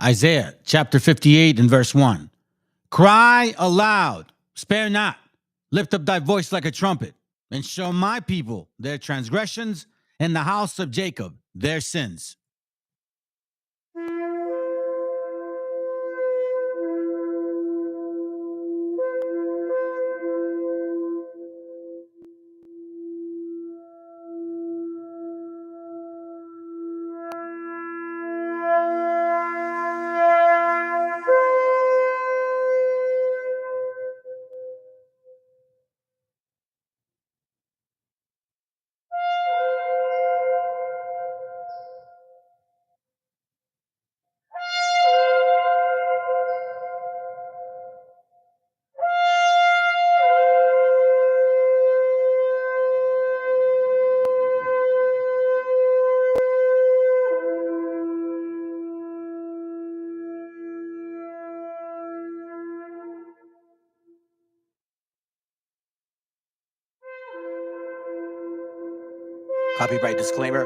Isaiah chapter 58 and verse 1. Cry aloud, spare not, lift up thy voice like a trumpet, and show my people their transgressions, and the house of Jacob their sins. Copyright disclaimer.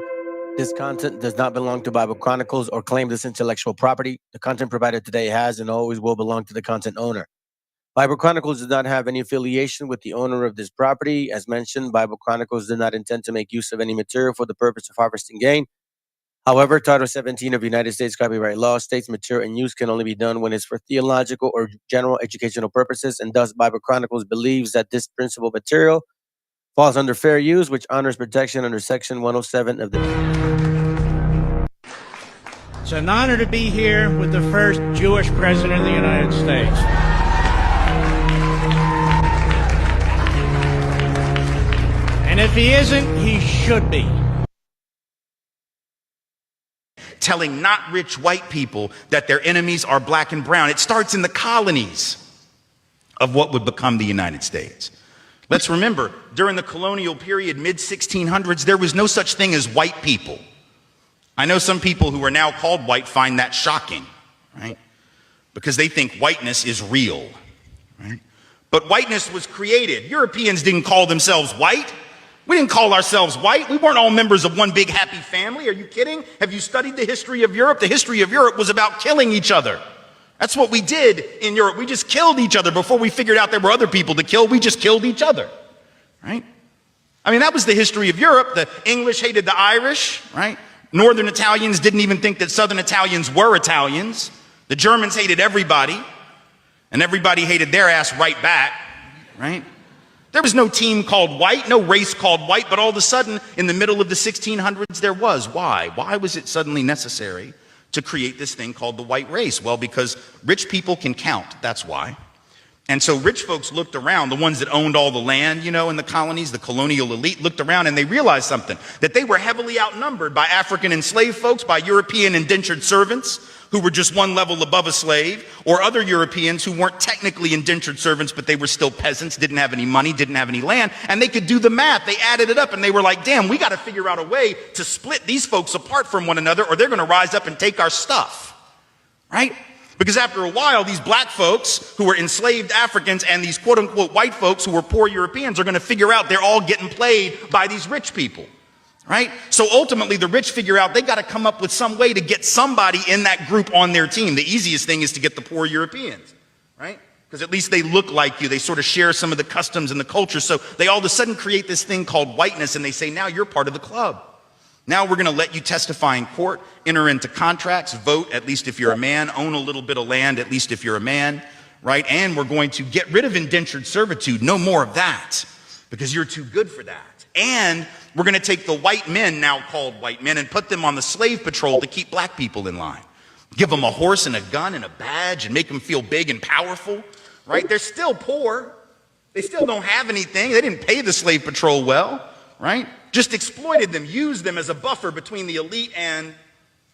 This content does not belong to Bible Chronicles or claim this intellectual property. The content provided today has and always will belong to the content owner. Bible Chronicles does not have any affiliation with the owner of this property. As mentioned, Bible Chronicles does not intend to make use of any material for the purpose of harvesting gain. However, Title 17 of United States copyright law states material and use can only be done when it's for theological or general educational purposes, and thus Bible Chronicles believes that this principal material falls under fair use, which honors protection under Section 107 of the... It's an honor to be here with the first Jewish president of the United States. And if he isn't, he should be. Telling not rich white people that their enemies are black and brown. It starts in the colonies of what would become the United States. Let's remember, during the colonial period, mid-1600s, there was no such thing as white people. I know some people who are now called white find that shocking, right? Because they think whiteness is real, right? But whiteness was created. Europeans didn't call themselves white. We didn't call ourselves white. We weren't all members of one big happy family. Are you kidding? Have you studied the history of Europe? The history of Europe was about killing each other. That's what we did in Europe. We just killed each other before we figured out there were other people to kill. We just killed each other, right? I mean, that was the history of Europe. The English hated the Irish, right? Northern Italians didn't even think that Southern Italians were Italians. The Germans hated everybody, and everybody hated their ass right back, right? There was no team called white, no race called white, but all of a sudden, in the middle of the 1600s, there was. Why? Why was it suddenly necessary to create this thing called the white race? Well, because rich people can count, that's why. And so rich folks looked around, the ones that owned all the land, you know, in the colonies, the colonial elite looked around and they realized something, that they were heavily outnumbered by African enslaved folks, by European indentured servants who were just one level above a slave, or other Europeans who weren't technically indentured servants, but they were still peasants, didn't have any money, didn't have any land, and they could do the math. They added it up and they were like, damn, we got to figure out a way to split these folks apart from one another or they're going to rise up and take our stuff, right? Because after a while, these black folks who were enslaved Africans and these quote unquote white folks who were poor Europeans are going to figure out they're all getting played by these rich people. Right? So ultimately the rich figure out they got to come up with some way to get somebody in that group on their team. The easiest thing is to get the poor Europeans, right? Because at least they look like you. They sort of share some of the customs and the culture. So they all of a sudden create this thing called whiteness and they say, now you're part of the club. Now we're going to let you testify in court, enter into contracts, vote, at least if you're a man, own a little bit of land, at least if you're a man, right? And we're going to get rid of indentured servitude. No more of that because you're too good for that. And we're going to take the white men, now called white men, and put them on the slave patrol to keep black people in line. Give them a horse and a gun and a badge and make them feel big and powerful, right? They're still poor. They still don't have anything. They didn't pay the slave patrol well, right? Just exploited them, used them as a buffer between the elite and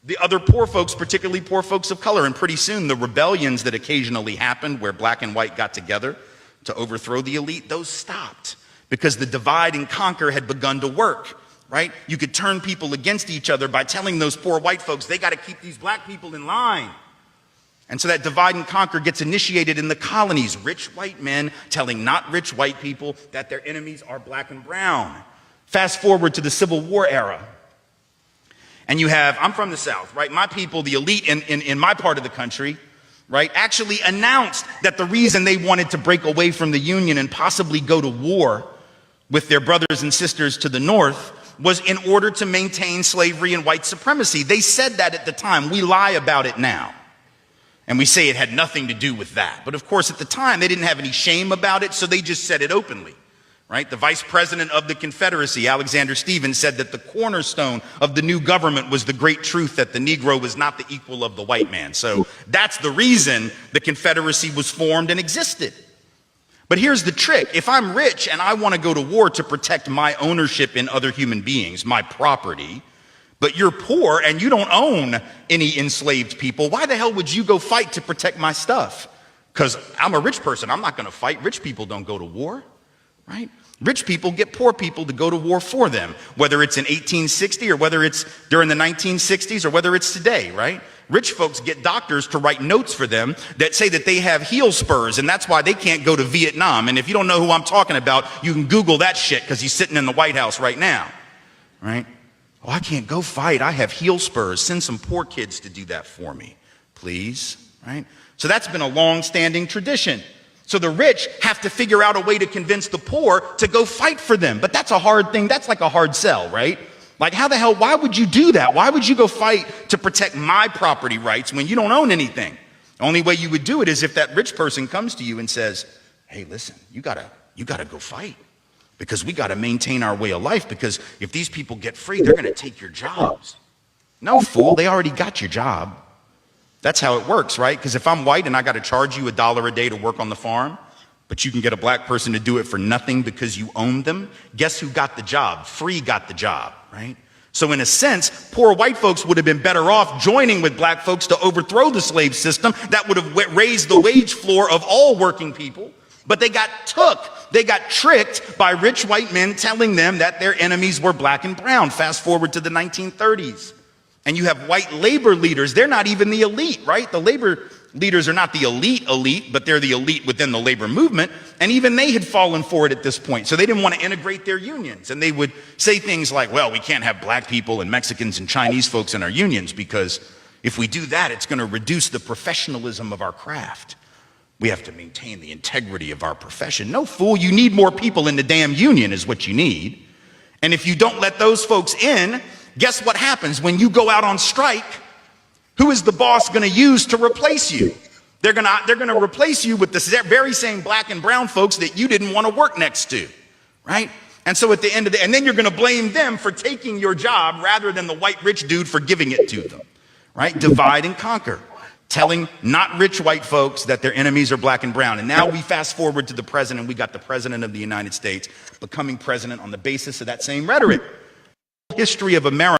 the other poor folks, particularly poor folks of color. And pretty soon the rebellions that occasionally happened where black and white got together to overthrow the elite, those stopped. Because the divide and conquer had begun to work, right? You could turn people against each other by telling those poor white folks, they got to keep these black people in line. And so that divide and conquer gets initiated in the colonies. Rich white men telling not rich white people that their enemies are black and brown. Fast forward to the Civil War era. And I'm from the South, right? My people, the elite in my part of the country, right, actually announced that the reason they wanted to break away from the Union and possibly go to war with their brothers and sisters to the North was in order to maintain slavery and white supremacy. They said that at the time. We lie about it now. And we say it had nothing to do with that. But of course, at the time, they didn't have any shame about it, so they just said it openly, right? The vice president of the Confederacy, Alexander Stephens, said that the cornerstone of the new government was the great truth that the Negro was not the equal of the white man. So that's the reason the Confederacy was formed and existed. But here's the trick. If I'm rich and I want to go to war to protect my ownership in other human beings, my property, but you're poor and you don't own any enslaved people, why the hell would you go fight to protect my stuff? Because I'm a rich person. I'm not going to fight. Rich people don't go to war, right? Rich people get poor people to go to war for them, whether it's in 1860 or whether it's during the 1960s or whether it's today, right? Rich folks get doctors to write notes for them that say that they have heel spurs and that's why they can't go to Vietnam. And if you don't know who I'm talking about, you can Google that shit because he's sitting in the White House right now, right? Oh, I can't go fight. I have heel spurs. Send some poor kids to do that for me, please, right? So that's been a long-standing tradition. So the rich have to figure out a way to convince the poor to go fight for them. But that's a hard thing. That's like a hard sell, right? Like how the hell, why would you do that? Why would you go fight to protect my property rights when you don't own anything? The only way you would do it is if that rich person comes to you and says, hey, listen, you gotta go fight because we gotta maintain our way of life because if these people get free, they're gonna take your jobs. No, fool, they already got your job. That's how it works, right? Because if I'm white and I got to charge you $1 a day to work on the farm, but you can get a black person to do it for nothing because you own them, guess who got the job? Free got the job, right? So in a sense, poor white folks would have been better off joining with black folks to overthrow the slave system. That would have raised the wage floor of all working people. But they got tricked by rich white men telling them that their enemies were black and brown. Fast forward to the 1930s. And you have white labor leaders. They're not even the elite, right? The labor leaders are not the elite, but they're the elite within the labor movement. And even they had fallen for it at this point. So they didn't want to integrate their unions. And they would say things like, well, we can't have black people and Mexicans and Chinese folks in our unions because if we do that, it's going to reduce the professionalism of our craft. We have to maintain the integrity of our profession. No, fool, you need more people in the damn union is what you need. And if you don't let those folks in, guess what happens when you go out on strike? Who is the boss going to use to replace you? They're going to replace you with the very same black and brown folks that you didn't want to work next to, right? And so at the end of and then you're going to blame them for taking your job rather than the white rich dude for giving it to them, right? Divide and conquer, telling not rich white folks that their enemies are black and brown. And now we fast forward to the president. We got the president of the United States becoming president on the basis of that same rhetoric. History of America.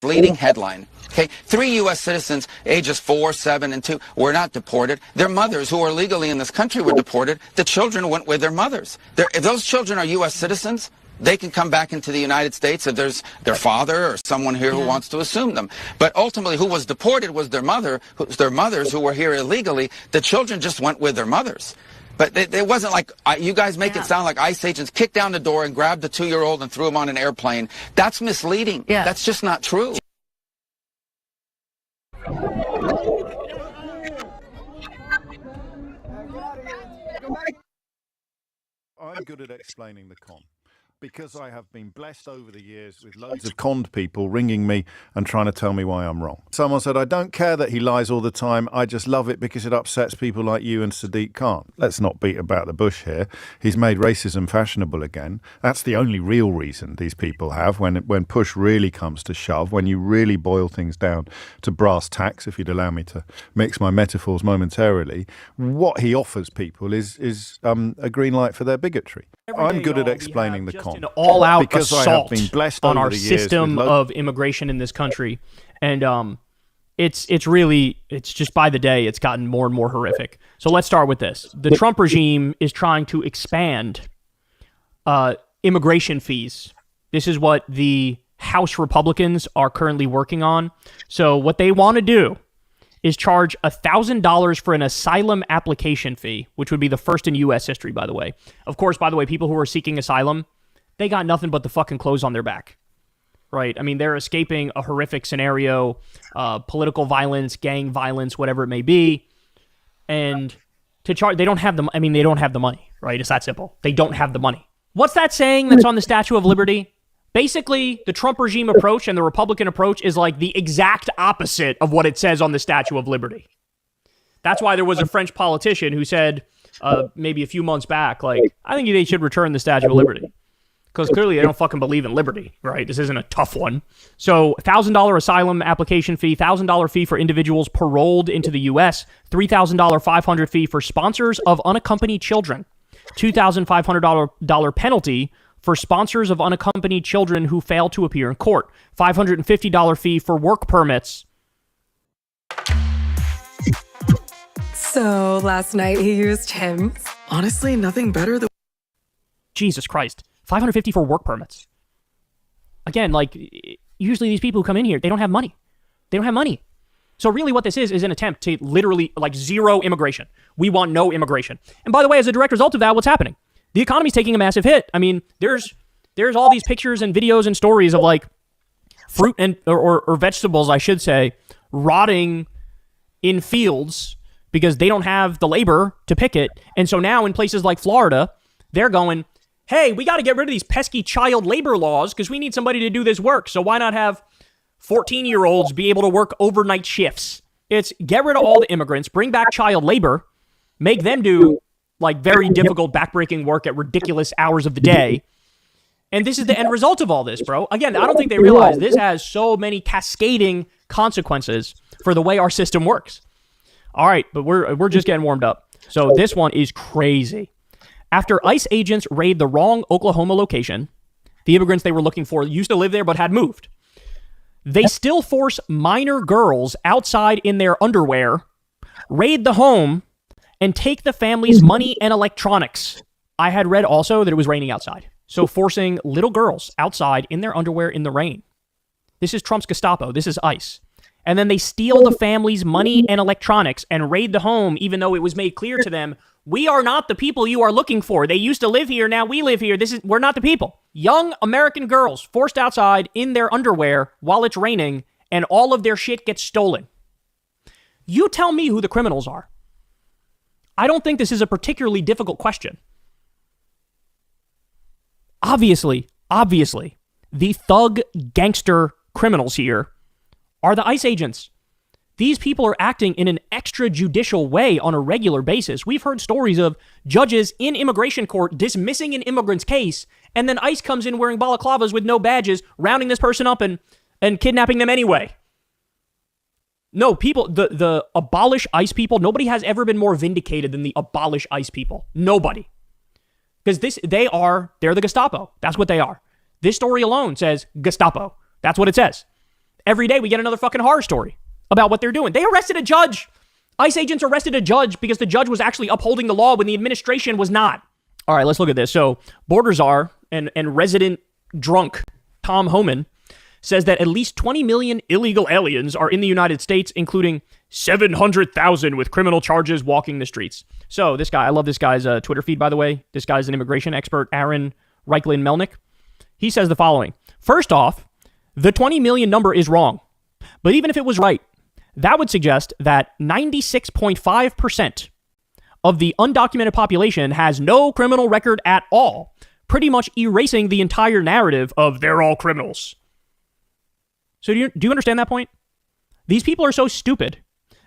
Leading headline. Okay, 3 U.S. citizens, ages 4, 7, and 2, were not deported. Their mothers, who are legally in this country, were deported. The children went with their mothers. If those children are U.S. citizens, they can come back into the United States if there's their father or someone here who wants to assume them. But ultimately, who was deported was their mothers who were here illegally. The children just went with their mothers. But it wasn't like, you guys make it sound like ICE agents kicked down the door and grabbed the 2-year-old and threw him on an airplane. That's misleading. Yeah. That's just not true. I'm good at explaining the con. Because I have been blessed over the years with loads of conned people ringing me and trying to tell me why I'm wrong. Someone said, I don't care that he lies all the time. I just love it because it upsets people like you and Sadiq Khan. Let's not beat about the bush here. He's made racism fashionable again. That's the only real reason these people have when push really comes to shove, when you really boil things down to brass tacks, if you'd allow me to mix my metaphors momentarily. What he offers people is a green light for their bigotry. I'm good at explaining the con. An all-out because assault I have been blessed on over our the years system of immigration in this country, and it's just by the day it's gotten more and more horrific. So let's start with this: the Trump regime is trying to expand immigration fees. This is what the House Republicans are currently working on. So what they want to do is charge $1,000 for an asylum application fee, which would be the first in U.S. history, by the way. Of course, by the way, people who are seeking asylum, they got nothing but the fucking clothes on their back, right? I mean, they're escaping a horrific scenario, political violence, gang violence, whatever it may be. And to charge, they don't have the money, right? It's that simple. They don't have the money. What's that saying that's on the Statue of Liberty? Basically, the Trump regime approach and the Republican approach is like the exact opposite of what it says on the Statue of Liberty. That's why there was a French politician who said maybe a few months back, like, I think they should return the Statue of Liberty. Because clearly they don't fucking believe in liberty, right? This isn't a tough one. So $1,000 asylum application fee, $1,000 fee for individuals paroled into the U.S., $3,000 $500 fee for sponsors of unaccompanied children, $2,500 penalty for sponsors of unaccompanied children who fail to appear in court, $550 fee for work permits. So last night he used him. Honestly, nothing better than... Jesus Christ. $550 for work permits. Again, like, usually these people who come in here, they don't have money. They don't have money. So really what this is an attempt to literally, like, zero immigration. We want no immigration. And by the way, as a direct result of that, what's happening? The economy's taking a massive hit. I mean, there's all these pictures and videos and stories of, like, fruit and or vegetables, I should say, rotting in fields because they don't have the labor to pick it. And so now in places like Florida, they're going, hey, we got to get rid of these pesky child labor laws because we need somebody to do this work. So why not have 14-year-olds be able to work overnight shifts? It's get rid of all the immigrants, bring back child labor, make them do like very difficult backbreaking work at ridiculous hours of the day. And this is the end result of all this, bro. Again, I don't think they realize this has so many cascading consequences for the way our system works. All right, but we're just getting warmed up. So this one is crazy. After ICE agents raid the wrong Oklahoma location, the immigrants they were looking for used to live there but had moved. They still force minor girls outside in their underwear, raid the home, and take the family's money and electronics. I had read also that it was raining outside. So forcing little girls outside in their underwear in the rain. This is Trump's Gestapo. This is ICE. And then they steal the family's money and electronics and raid the home, even though it was made clear to them, we are not the people you are looking for. They used to live here. Now we live here. We're not the people. Young American girls forced outside in their underwear while it's raining, and all of their shit gets stolen. You tell me who the criminals are. I don't think this is a particularly difficult question. Obviously, the thug gangster criminals here are the ICE agents. These people are acting in an extrajudicial way on a regular basis. We've heard stories of judges in immigration court dismissing an immigrant's case, and then ICE comes in wearing balaclavas with no badges, rounding this person up and kidnapping them anyway. No, people, the abolish ICE people, nobody has ever been more vindicated than the abolish ICE people. Nobody. Because they're the Gestapo. That's what they are. This story alone says Gestapo. That's what it says. Every day we get another fucking horror story about what they're doing. They arrested a judge. ICE agents arrested a judge because the judge was actually upholding the law when the administration was not. All right, let's look at this. So border czar and resident drunk Tom Homan says that at least 20 million illegal aliens are in the United States, including 700,000 with criminal charges walking the streets. So this guy, I love this guy's Twitter feed, by the way. This guy's an immigration expert, Aaron Reichlin Melnick. He says the following. First off, the 20 million number is wrong. But even if it was right, that would suggest that 96.5% of the undocumented population has no criminal record at all, pretty much erasing the entire narrative of they're all criminals. So do you understand that point? These people are so stupid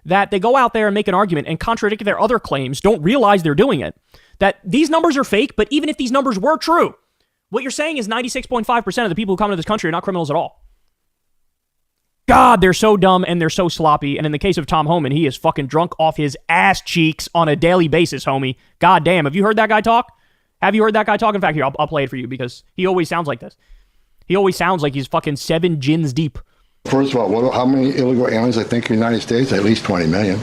that they go out there and make an argument and contradict their other claims, don't realize they're doing it, that these numbers are fake, but even if these numbers were true, what you're saying is 96.5% of the people who come to this country are not criminals at all. God, they're so dumb and they're so sloppy. And in the case of Tom Homan, he is fucking drunk off his ass cheeks on a daily basis, homie. God damn. Have you heard that guy talk? Have you heard that guy talk? In fact, here, I'll play it for you because he always sounds like this. He always sounds like he's fucking 7 gins deep. First of all, how many illegal aliens I think in the United States? At least 20 million.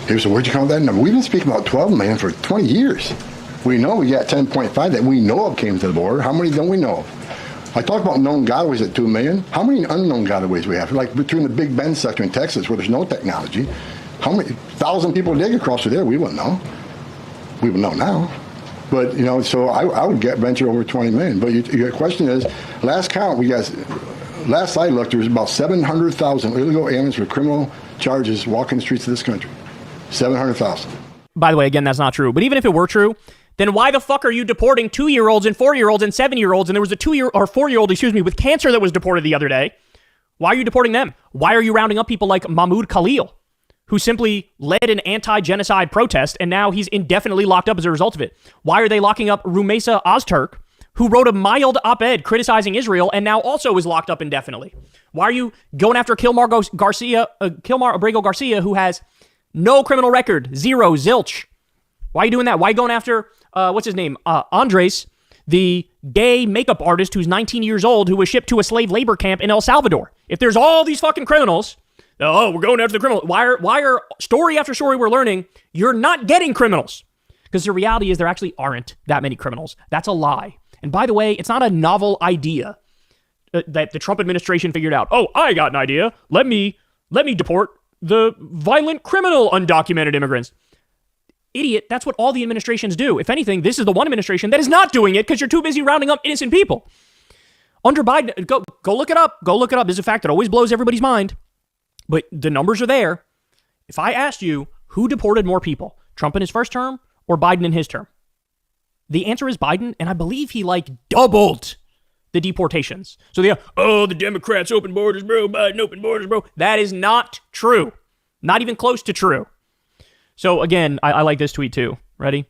He said, where'd you come up with that number? We've been speaking about 12 million for 20 years. We know we got 10.5 that we know of came to the border. How many don't we know of? I talk about known gotaways at 2 million. How many unknown gotaways we have? Like between the Big Bend sector in Texas where there's no technology, how many 1,000 people dig across through there? We wouldn't know. We would know now. But, so I would venture over 20 million. But your question is, last count, we got last I looked, there was about 700,000 illegal aliens with criminal charges walking the streets of this country. 700,000. By the way, again, that's not true. But even if it were true, then why the fuck are you deporting 2-year-olds and 4-year-olds and 7-year-olds? And there was a 4-year-old, with cancer that was deported the other day. Why are you deporting them? Why are you rounding up people like Mahmoud Khalil, who simply led an anti-genocide protest, and now he's indefinitely locked up as a result of it? Why are they locking up Rumeysa Ozturk, who wrote a mild op-ed criticizing Israel and now also is locked up indefinitely? Why are you going after Kilmar Abrego Garcia, who has no criminal record, zero, zilch? Why are you doing that? Why are you going after, what's his name? Andres, the gay makeup artist who's 19 years old, who was shipped to a slave labor camp in El Salvador? If there's all these fucking criminals, oh, we're going after the criminal. Why are story after story we're learning you're not getting criminals? Because the reality is there actually aren't that many criminals. That's a lie. And by the way, it's not a novel idea that the Trump administration figured out. Oh, I got an idea. Let me deport the violent criminal undocumented immigrants. Idiot, that's what all the administrations do. If anything, this is the one administration that is not doing it because you're too busy rounding up innocent people. Under Biden, go look it up. Go look it up. This is a fact that always blows everybody's mind. But the numbers are there. If I asked you who deported more people, Trump in his first term or Biden in his term, the answer is Biden, and I believe he doubled the deportations. So the Democrats open borders, bro. Biden open borders, bro. That is not true. Not even close to true. So again, I like this tweet too. Ready?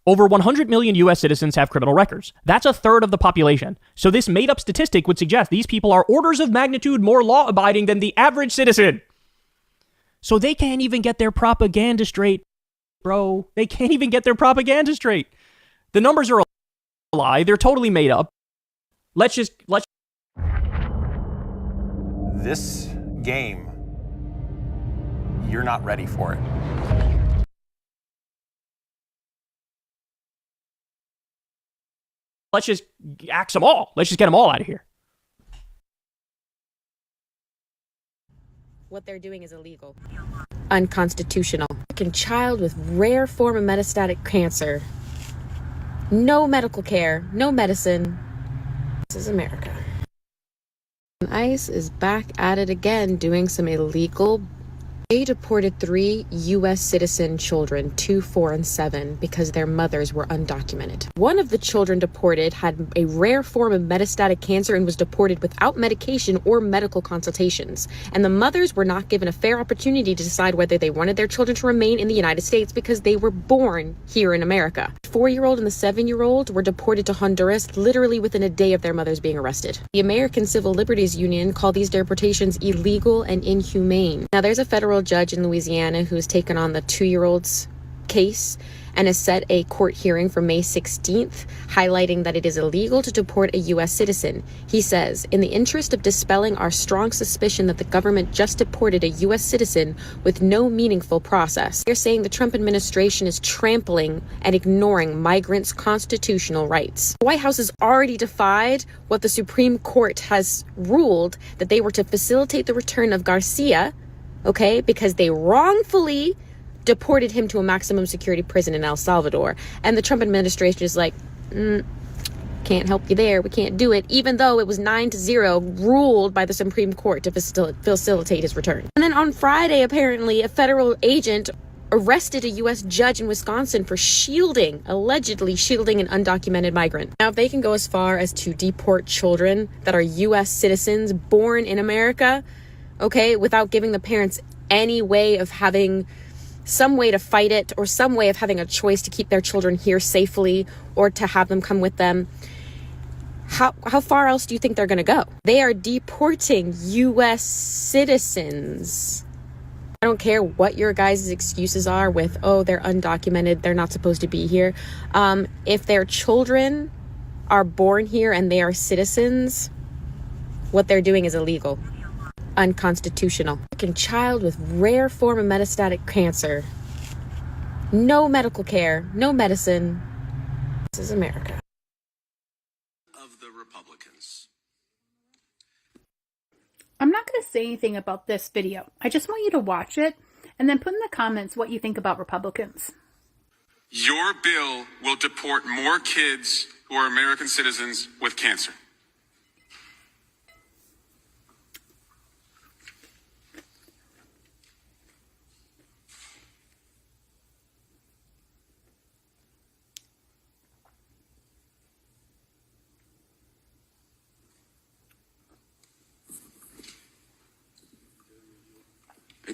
Over 100 million U.S. citizens have criminal records. That's a third of the population. So this made-up statistic would suggest these people are orders of magnitude more law-abiding than the average citizen. So they can't even get their propaganda straight, bro. They can't even get their propaganda straight. The numbers are a lie. They're totally made up. Let's This game, you're not ready for it. Let's just axe them all. Let's just get them all out of here. What they're doing is illegal. Unconstitutional. A child with rare form of metastatic cancer. No medical care, no medicine. This is America. ICE is back at it again, doing some illegal. They deported 3 U.S. citizen children, 2, 4, and 7, because their mothers were undocumented. One of the children deported had a rare form of metastatic cancer and was deported without medication or medical consultations. And the mothers were not given a fair opportunity to decide whether they wanted their children to remain in the United States because they were born here in America. The 4-year-old and the 7-year-old were deported to Honduras literally within a day of their mothers being arrested. The American Civil Liberties Union called these deportations illegal and inhumane. Now, there's a federal judge in Louisiana who's taken on the 2-year-old's case and has set a court hearing for May 16th, highlighting that it is illegal to deport a U.S. citizen. He says, in the interest of dispelling our strong suspicion that the government just deported a U.S. citizen with no meaningful process. They're saying the Trump administration is trampling and ignoring migrants' constitutional rights. The White House has already defied what the Supreme Court has ruled, that they were to facilitate the return of Garcia, okay, because they wrongfully deported him to a maximum security prison in El Salvador. And the Trump administration is like, can't help you there. We can't do it, even though it was 9-0 ruled by the Supreme Court to facilitate his return. And then on Friday, apparently, a federal agent arrested a U.S. judge in Wisconsin for allegedly shielding an undocumented migrant. Now, if they can go as far as to deport children that are U.S. citizens born in America, okay, without giving the parents any way of having some way to fight it or some way of having a choice to keep their children here safely or to have them come with them, how far else do you think they're going to go? They are deporting U.S. citizens. I don't care what your guys' excuses are with, oh, they're undocumented, they're not supposed to be here. If their children are born here and they are citizens, what they're doing is illegal. Unconstitutional. A child with rare form of metastatic cancer. No medical care, no medicine. This is America. Of the Republicans. I'm not going to say anything about this video. I just want you to watch it and then put in the comments what you think about Republicans. Your bill will deport more kids who are American citizens with cancer.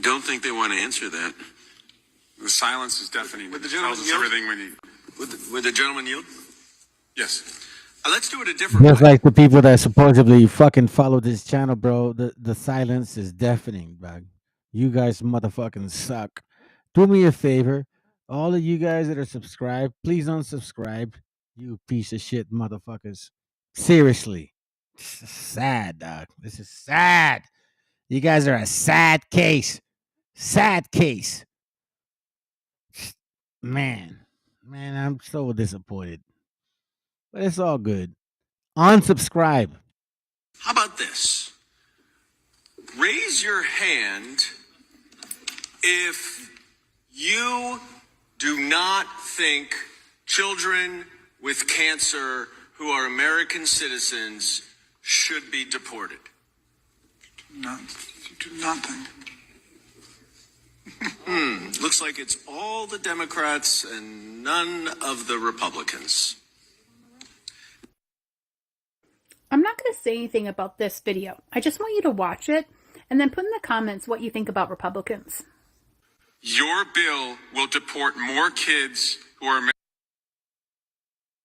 don't think they want to answer that. The silence is deafening. Would the It gentleman tells us yield? everything we need. Would the gentleman yield? Yes. Let's do it a different Just way. like the people that supposedly fucking follow this channel, bro. The silence is deafening, bro. You guys motherfucking suck. Do me a favor. All of you guys that are subscribed, please unsubscribe. You piece of shit motherfuckers. Seriously. This is sad, dog. This is sad. You guys are a sad case. Sad case. Man, I'm so disappointed. But it's all good. Unsubscribe. How about this? Raise your hand if you do not think children with cancer who are American citizens should be deported. You do not think. Looks like it's all the Democrats and none of the Republicans. I'm not going to say anything about this video. I just want you to watch it and then put in the comments what you think about Republicans. Your bill will deport more kids who are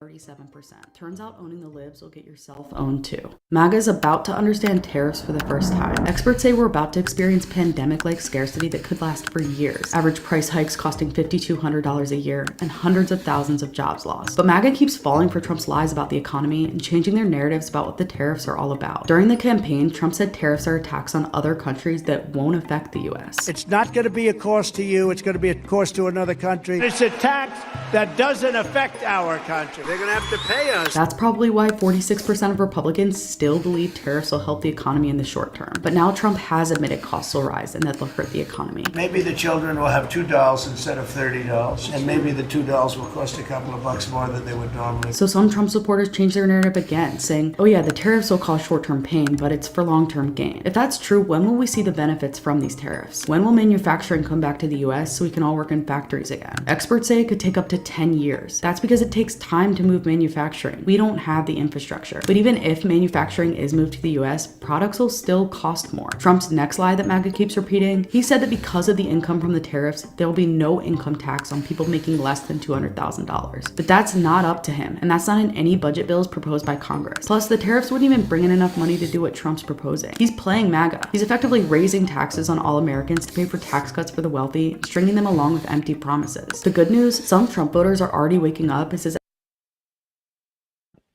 37%. Turns out owning the libs will get yourself owned too. Maga is about to understand tariffs for the first time. Experts say we're about to experience pandemic-like scarcity that could last for years. Average price hikes costing $5,200 a year and hundreds of thousands of jobs lost. But Maga keeps falling for Trump's lies about the economy and changing their narratives about what the tariffs are all about. During the campaign, Trump said tariffs are a tax on other countries that won't affect the US. It's not going to be a cost to you. It's going to be a cost to another country. It's a tax that doesn't affect our country. They're going to have to pay us. That's probably why 46% of Republicans still believe tariffs will help the economy in the short term. But now Trump has admitted costs will rise and that they'll hurt the economy. Maybe the children will have $2 instead of $30, and maybe the $2 will cost a couple of bucks more than they would normally. So some Trump supporters changed their narrative again, saying, oh yeah, the tariffs will cause short-term pain, but it's for long-term gain. If that's true, when will we see the benefits from these tariffs? When will manufacturing come back to the US so we can all work in factories again? Experts say it could take up to 10 years. That's because it takes time to move manufacturing. We don't have the infrastructure. But even if manufacturing is moved to the US, products will still cost more. Trump's next lie that Maga keeps repeating, he said that because of the income from the tariffs, there will be no income tax on people making less than $200,000. But that's not up to him, and that's not in any budget bills proposed by Congress. Plus, the tariffs wouldn't even bring in enough money to do what Trump's proposing. He's playing MAGA. He's effectively raising taxes on all Americans to pay for tax cuts for the wealthy, stringing them along with empty promises. The good news, some Trump voters are already waking up as his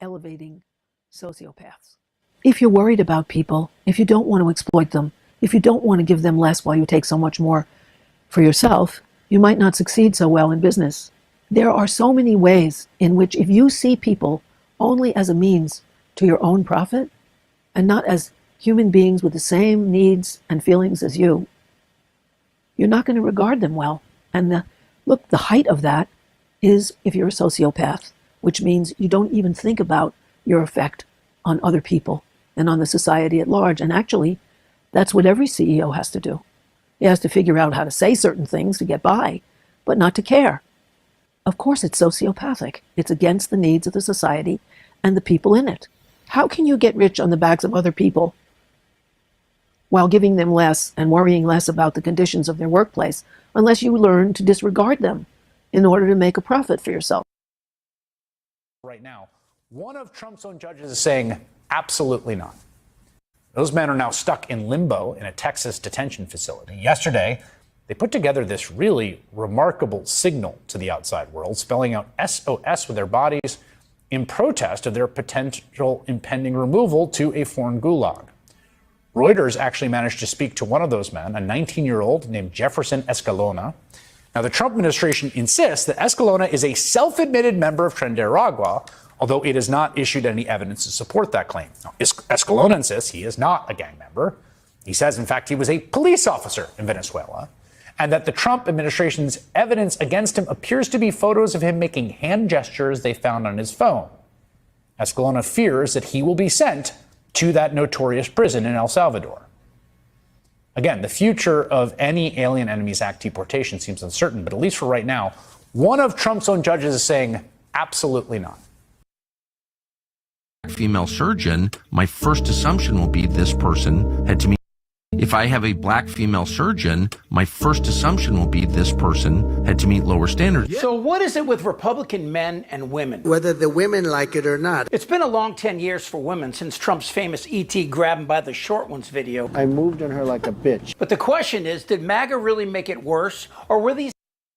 elevating sociopaths. If you're worried about people, if you don't want to exploit them, if you don't want to give them less while you take so much more for yourself, you might not succeed so well in business. There are so many ways in which if you see people only as a means to your own profit and not as human beings with the same needs and feelings as you, you're not going to regard them well. And the height of that is if you're a sociopath, which means you don't even think about your effect on other people and on the society at large. And actually, that's what every CEO has to do. He has to figure out how to say certain things to get by, but not to care. Of course, it's sociopathic. It's against the needs of the society and the people in it. How can you get rich on the backs of other people while giving them less and worrying less about the conditions of their workplace unless you learn to disregard them in order to make a profit for yourself? Right now, one of Trump's own judges is saying absolutely not. Those men are now stuck in limbo in a Texas detention facility. Yesterday, they put together this really remarkable signal to the outside world, spelling out SOS with their bodies in protest of their potential impending removal to a foreign gulag. Reuters actually managed to speak to one of those men, a 19-year-old named Jefferson Escalona. Now, the Trump administration insists that Escalona is a self-admitted member of Tren de Aragua, although it has not issued any evidence to support that claim. Now, Escalona insists he is not a gang member. He says, in fact, he was a police officer in Venezuela, and that the Trump administration's evidence against him appears to be photos of him making hand gestures they found on his phone. Escalona fears that he will be sent to that notorious prison in El Salvador. Again, the future of any Alien Enemies Act deportation seems uncertain, but at least for right now, one of Trump's own judges is saying absolutely not. Female surgeon, my first assumption will be this person had to meet. If If I have a black female surgeon, my first assumption will be this person had to meet lower standards. So what is it with Republican men and women? Whether the women like it or not. It's been a long 10 years for women since Trump's famous E.T. grab 'em by the short ones video. I moved on her like a bitch. But the question is, did MAGA really make it worse? Or were these...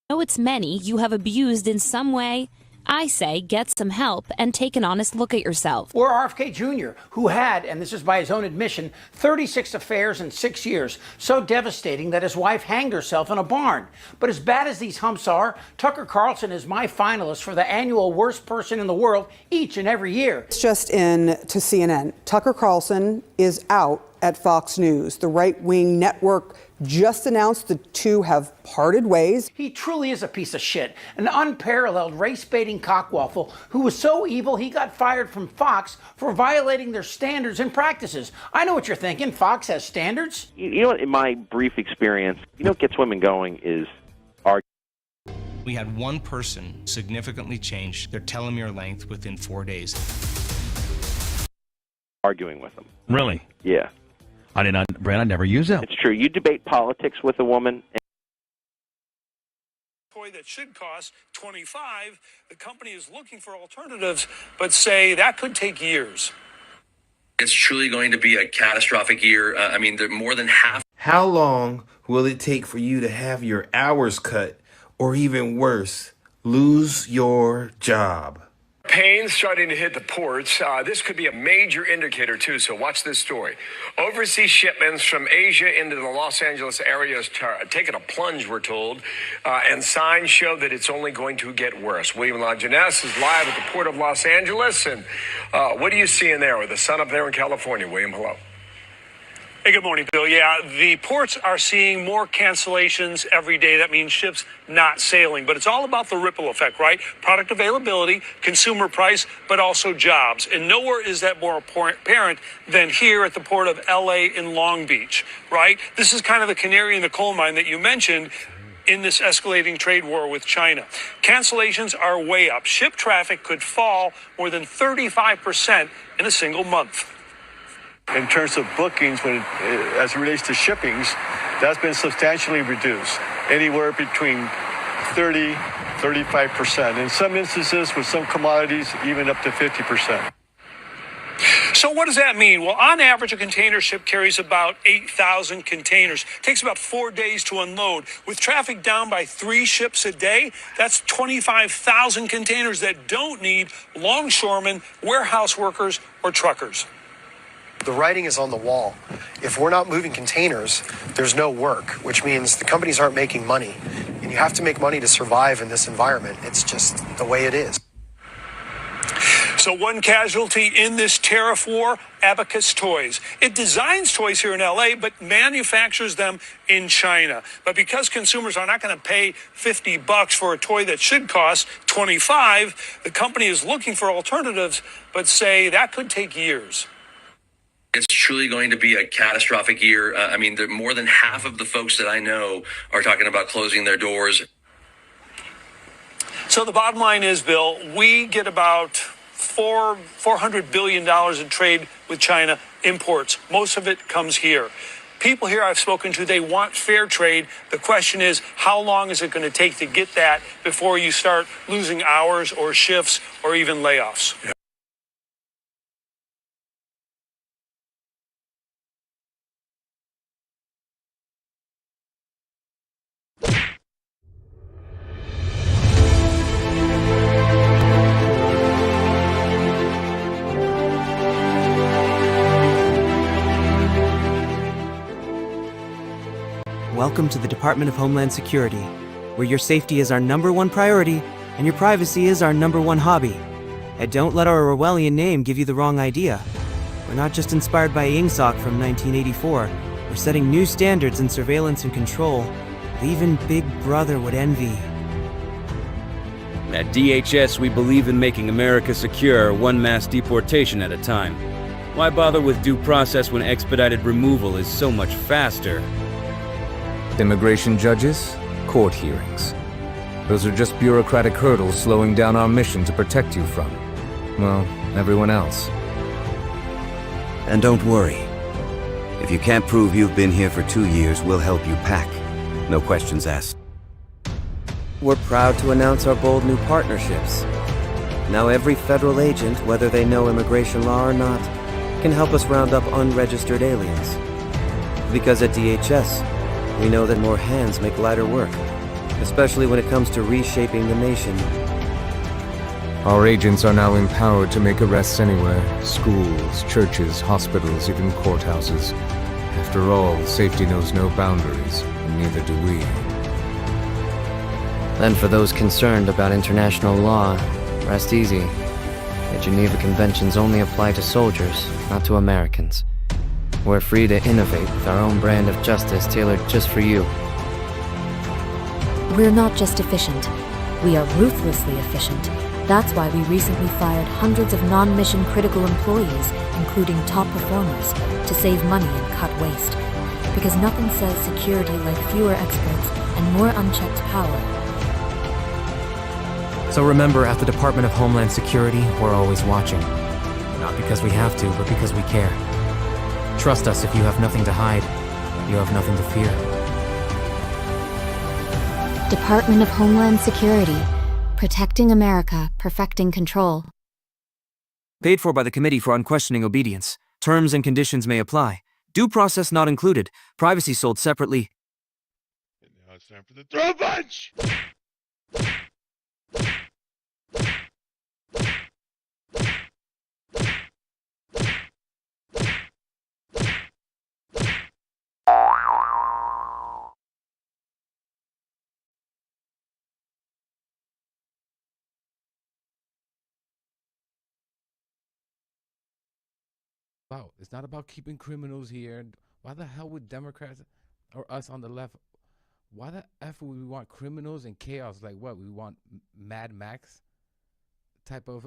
Know it's many you have abused in some way? I say get some help and take an honest look at yourself. Or RFK Jr., who had, and this is by his own admission, 36 affairs in 6 years, so devastating that his wife hanged herself in a barn. But as bad as these humps are, Tucker Carlson is my finalist for the annual worst person in the world each and every year. It's just in to CNN. Tucker Carlson is out at Fox News. The right-wing network just announced the two have parted ways. He truly is a piece of shit, an unparalleled race-baiting cockwaffle who was so evil he got fired from Fox for violating their standards and practices. I know what you're thinking. Fox has standards. You know what, in my brief experience, what gets women going is arguing. We had one person significantly change their telomere length within 4 days. Arguing with them. Really? Yeah. I did not, Brad, I never use that. It's true. You debate politics with a woman. Toy that should cost $25, the company is looking for alternatives, but say that could take years. It's truly going to be a catastrophic year. They're more than half. How long will it take for you to have your hours cut, or even worse, lose your job? Pain starting to hit the ports. This could be a major indicator, too, so watch this story. Overseas shipments from Asia into the Los Angeles area is taking a plunge, we're told, and signs show that it's only going to get worse. William Longinus is live at the Port of Los Angeles, and what are you seeing there with the sun up there in California? William, hello. Hey, good morning, Bill. Yeah, the ports are seeing more cancellations every day. That means ships not sailing. But it's all about the ripple effect, right? Product availability, consumer price, but also jobs. And nowhere is that more apparent than here at the port of L.A. in Long Beach, right? This is kind of the canary in the coal mine that you mentioned in this escalating trade war with China. Cancellations are way up. Ship traffic could fall more than 35% in a single month. In terms of bookings, as it relates to shippings, that's been substantially reduced, anywhere between 30, 35%. In some instances, with some commodities, even up to 50%. So what does that mean? Well, on average, a container ship carries about 8,000 containers. It takes about 4 days to unload. With traffic down by 3 ships a day, that's 25,000 containers that don't need longshoremen, warehouse workers, or truckers. The writing is on the wall. If we're not moving containers, there's no work, which means the companies aren't making money. And you have to make money to survive in this environment. It's just the way it is. So one casualty in this tariff war, Abacus Toys. It designs toys here in LA, but manufactures them in China. But because consumers are not going to pay $50 for a toy that should cost $25, the company is looking for alternatives, but say that could take years. It's truly going to be a catastrophic year. More than half of the folks that I know are talking about closing their doors. So the bottom line is, Bill, we get about $400 billion in trade with China, imports. Most of it comes here. People here I've spoken to, they want fair trade. The question is, how long is it going to take to get that before you start losing hours or shifts or even layoffs? Yeah. Welcome to the Department of Homeland Security, where your safety is our #1 priority and your privacy is our #1 hobby. And don't let our Orwellian name give you the wrong idea. We're not just inspired by INGSOC from 1984. We're setting new standards in surveillance and control that even Big Brother would envy. At DHS, we believe in making America secure, one mass deportation at a time. Why bother with due process when expedited removal is so much faster? Immigration judges, court hearings. Those are just bureaucratic hurdles slowing down our mission to protect you from, well, everyone else. And don't worry. If you can't prove you've been here for 2 years, we'll help you pack. No questions asked. We're proud to announce our bold new partnerships. Now every federal agent, whether they know immigration law or not, can help us round up unregistered aliens. Because at DHS, we know that more hands make lighter work, especially when it comes to reshaping the nation. Our agents are now empowered to make arrests anywhere. Schools, churches, hospitals, even courthouses. After all, safety knows no boundaries, and neither do we. Then for those concerned about international law, rest easy. The Geneva Conventions only apply to soldiers, not to Americans. We're free to innovate with our own brand of justice tailored just for you. We're not just efficient. We are ruthlessly efficient. That's why we recently fired hundreds of non-mission critical employees, including top performers, to save money and cut waste. Because nothing says security like fewer experts and more unchecked power. So remember, at the Department of Homeland Security, we're always watching. Not because we have to, but because we care. Trust us, if you have nothing to hide, you have nothing to fear. Department of Homeland Security. Protecting America, perfecting control. Paid for by the Committee for Unquestioning Obedience. Terms and conditions may apply. Due process not included. Privacy sold separately. Now it's time for the throw punch! It's not about keeping criminals here. Why the hell would Democrats or us on the left, why the F would we want criminals and chaos? Like what? We want Mad Max type of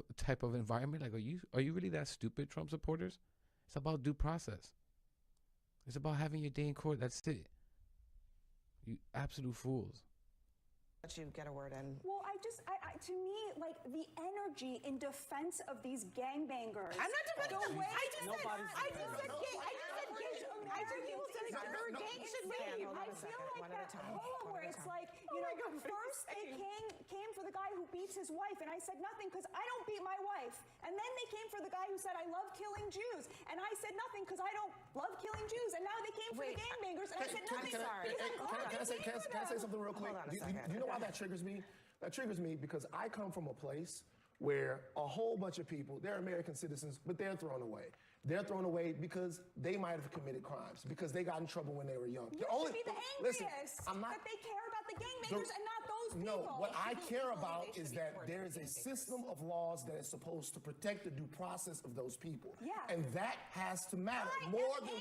environment? Like are you really that stupid, Trump supporters? It's about due process. It's about having your day in court. That's it. You absolute fools. Let you get a word in. Well, to me, like the energy in defense of these gangbangers. I'm not defending them. I just said people said her gang should leave. I feel like that whole where it's like, first they came for the guy who beats his wife, and I said nothing because I don't beat my wife. And then they came for the guy who said I love killing Jews, and I said nothing because I don't love killing Jews. And now they came for the gangbangers, and I said nothing. Can I say something real quick? Do you know why that triggers me? That triggers me because I come from a place where a whole bunch of people, they're American citizens, but they're thrown away. They're thrown away because they might have committed crimes, because they got in trouble when they were young. You should be the angriest that they care about the gangbangers and not those people. No, what I care about is that there is a system of laws that is supposed to protect the due process of those people. Yeah. And that has to matter more than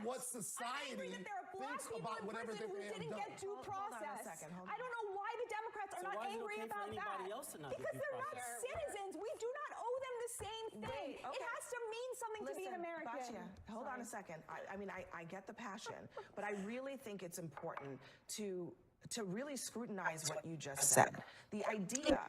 what society thinks about whatever they have done. Get due process. I don't know why the Democrats are not angry about that. Because they're not citizens. We do not owe them the same thing. It has to mean something to be an American. Batia, hold on a second. I get the passion, but I really think it's important to really scrutinize what you just said. The idea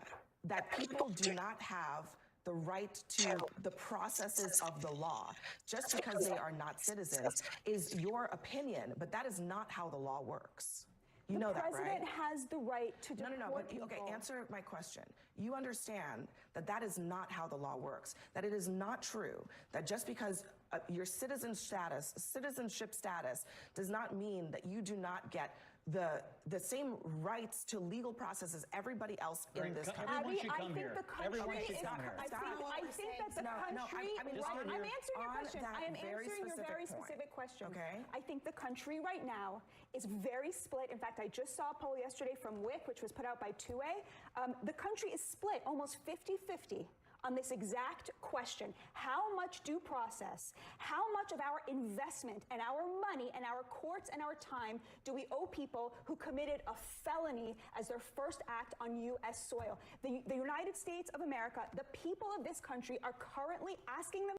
that people do not have the right to the processes of the law just because they are not citizens is your opinion, but that is not how the law works. You know that, right? The president has the right to deport people. Okay, answer my question. You understand that that is not how the law works, that it is not true that just because your citizenship status does not mean that you do not get the same rights to legal process as everybody else in this country. Abby, I think the country is. I think that the country. I'm answering your question. I am answering your very specific question. Okay. I think the country right now is very split. In fact, I just saw a poll yesterday from WIC, which was put out by 2A. The country is split almost 50-50. On this exact question, how much due process, how much of our investment and our money and our courts and our time do we owe people who committed a felony as their first act on U.S. soil? The United States of America, the people of this country are currently asking them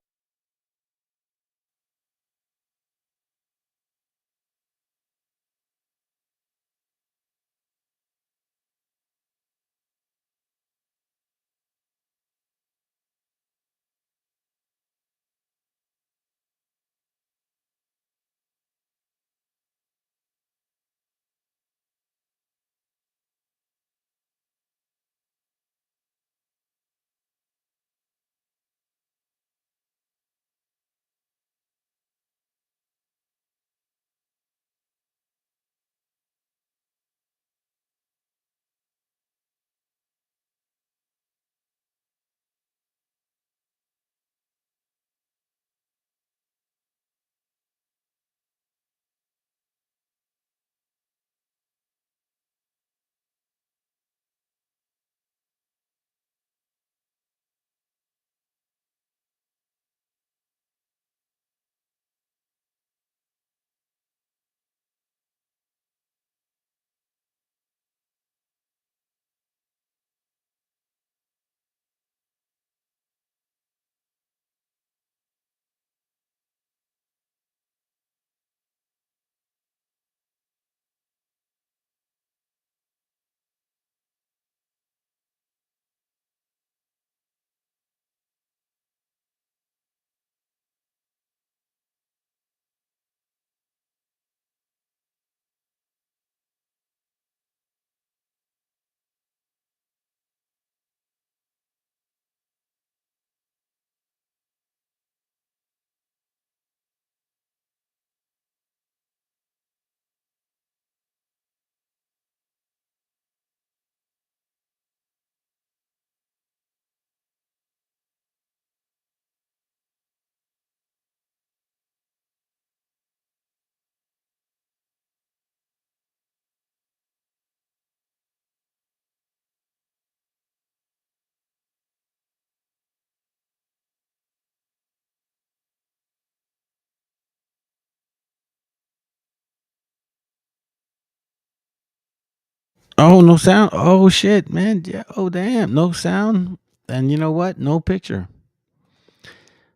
Oh, no sound. Oh shit, man. Yeah. Oh damn, no sound. And you know what? No picture.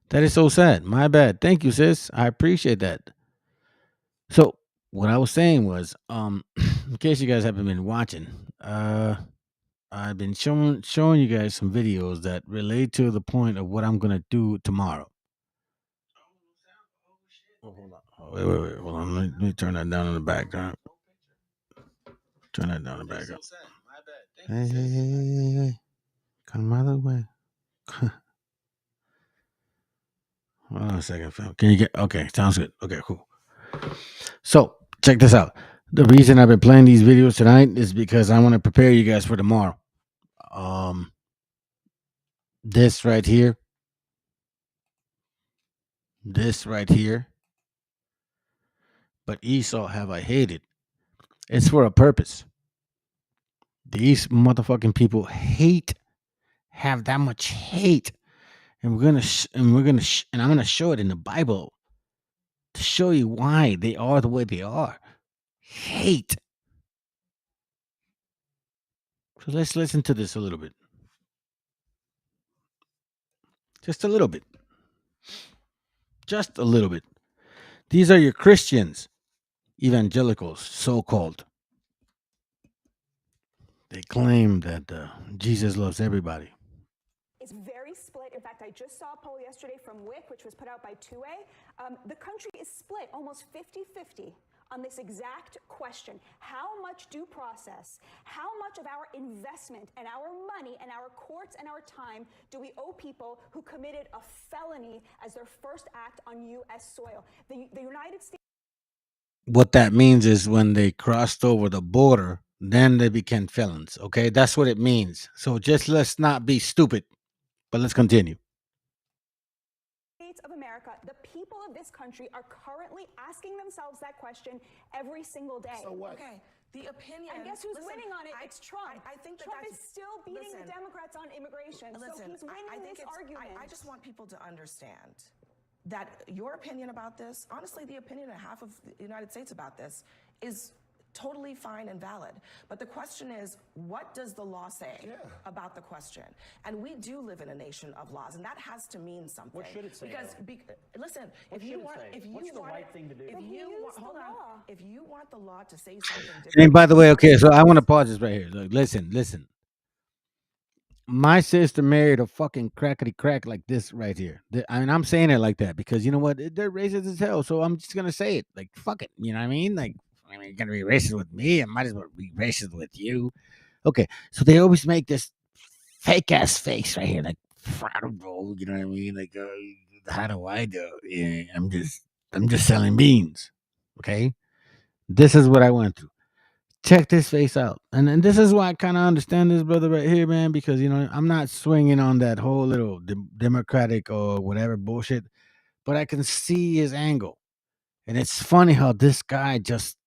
That is so sad. My bad. Thank you, sis. I appreciate that. So what I was saying was, in case you guys haven't been watching, I've been showing you guys some videos that relate to the point of what I'm gonna do tomorrow. Oh, hold on. Oh, wait. Hold on. Let me turn that down in the background. Turn that down in the background. Hey. Come out of the way. Hold on a second, Phil. Can you get okay? Sounds good. Okay, cool. So check this out. The reason I've been playing these videos tonight is because I want to prepare you guys for tomorrow. This right here. This right here. But Esau have I hated. It's for a purpose. These motherfucking people have that much hate, and and I'm gonna show it in the Bible to show you why they are the way they are. Hate. So let's listen to this a little bit. Just a little bit. Just a little bit. These are your Christians, evangelicals, so called. They claim that Jesus loves everybody. Is very split. In fact, I just saw a poll yesterday from WIC, which was put out by 2A. The country is split almost 50-50 on this exact question. How much due process, how much of our investment and our money and our courts and our time do we owe people who committed a felony as their first act on U.S. soil? The United States... What that means is when they crossed over the border, then they became felons. Okay, that's what it means. So just let's not be stupid, but let's continue. States of America, the people of this country are currently asking themselves that question every single day. So what? Okay, the opinion. And guess who's winning on it? It's Trump. I think Trump is still beating the Democrats on immigration. So he's winning this argument. I just want people to understand that your opinion about this, honestly, the opinion of half of the United States about this is totally fine and valid. But the question is, what does the law say about the question? And we do live in a nation of laws, and that has to mean something. What should it say? Because, listen, What's the right thing to do? If you want the law to say something different. And by the way, okay, so I want to pause this right here. Look, listen. My sister married a fucking crackety crack like this right here. I mean, I'm saying it like that because you know what? They're racist as hell. So I'm just gonna say it. Like, fuck it. You know what I mean? Like, I mean, you're gonna be racist with me. I might as well be racist with you. Okay. So they always make this fake ass face right here. Like, I don't know. You know what I mean? Like, how do I do? Yeah, I'm just selling beans. Okay. This is what I went through. Check this face out. And this is why I kind of understand this brother right here, man, because, you know, I'm not swinging on that whole little democratic or whatever bullshit, but I can see his angle. And it's funny how this guy just,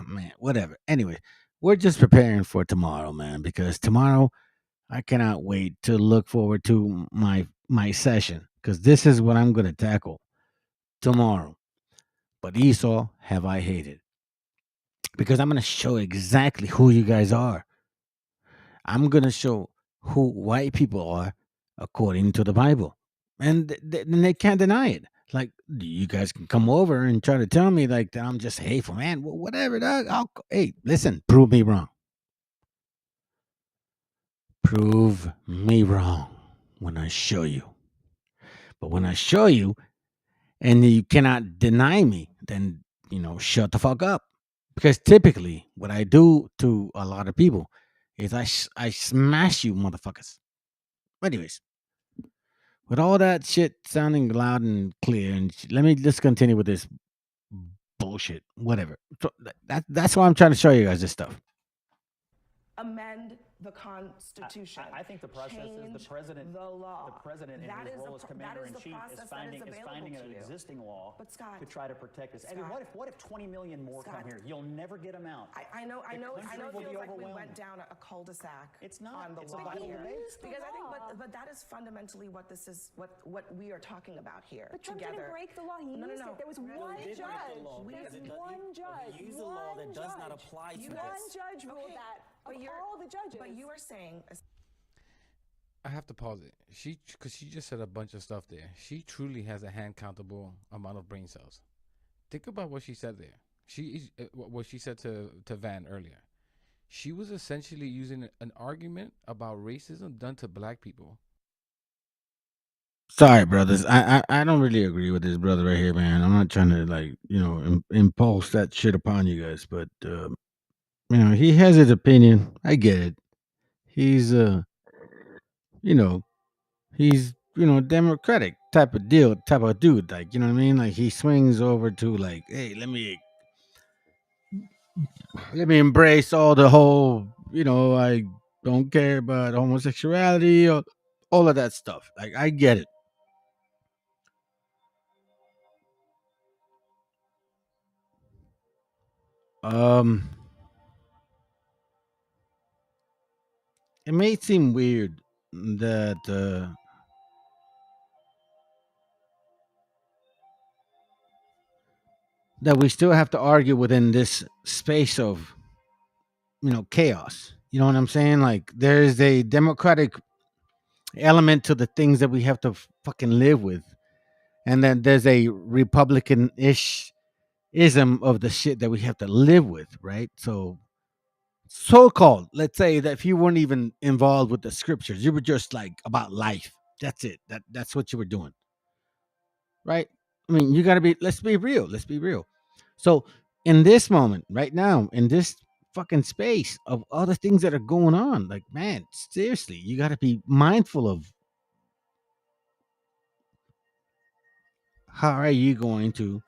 man, whatever. Anyway, we're just preparing for tomorrow, man, because tomorrow I cannot wait to look forward to my session because this is what I'm going to tackle tomorrow. But Esau have I hated. Because I'm going to show exactly who you guys are. I'm going to show who white people are according to the Bible. And they can't deny it. Like, you guys can come over and try to tell me like that I'm just hateful, man. Well, whatever, dog. Hey, listen, prove me wrong. Prove me wrong when I show you. But when I show you and you cannot deny me, then, you know, shut the fuck up. Because typically, what I do to a lot of people is I smash you motherfuckers. Anyways, with all that shit sounding loud and clear, and let's continue with this bullshit. Whatever. So that's why I'm trying to show you guys this stuff. Amend the Constitution. I think the process is the president. The law. The president, in his role as commander in chief, is finding an existing law to try to protect us. I mean, what if 20 million more come here? You'll never get them out. I know. It feels like we went down a cul-de-sac. It's not. On the It's law a vital here. debate. Because I think, but that is fundamentally what this is. What we are talking about here. But Trump together. didn't break the law. He used it. There was one judge. There's one judge. Use a law that does not apply to One judge ruled that. Of all the judges. But you are saying. I have to pause it. Because she just said a bunch of stuff there. She truly has a hand countable amount of brain cells. Think about what she said there. What she said to Van earlier. She was essentially using an argument about racism done to black people. Sorry, brothers. I don't really agree with this brother right here, man. I'm not trying to impulse that shit upon you guys, but he has his opinion. I get it. He's he's democratic type of dude, like, you know what I mean? Like, he swings over to, like, hey, let me embrace all the whole, I don't care about homosexuality or all of that stuff. Like, I get it. It may seem weird that we still have to argue within this space of chaos. You know what I'm saying? Like, there's a democratic element to the things that we have to fucking live with, and then there's a Republican-ish ism of the shit that we have to live with, right? So-called, let's say that if you weren't even involved with the scriptures, you were just like about life. That's it. That's what you were doing, right? I mean, you gotta be. Let's be real. So, in this moment, right now, in this fucking space of other things that are going on, like, man, seriously, you gotta be mindful of how are you going to,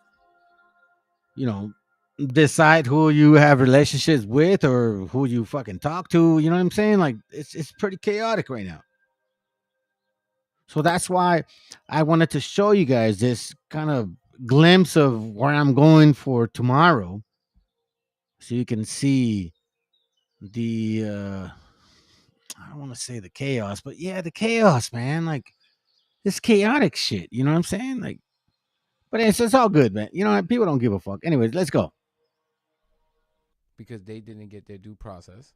decide who you have relationships with or who you fucking talk to. You know what I'm saying? Like, it's pretty chaotic right now. So that's why I wanted to show you guys this kind of glimpse of where I'm going for tomorrow, so you can see the I don't want to say the chaos, but yeah, the chaos, man. Like, this chaotic shit. You know what I'm saying? Like, but it's all good, man. You know what? People don't give a fuck. Anyways, let's go. Because they didn't get their due process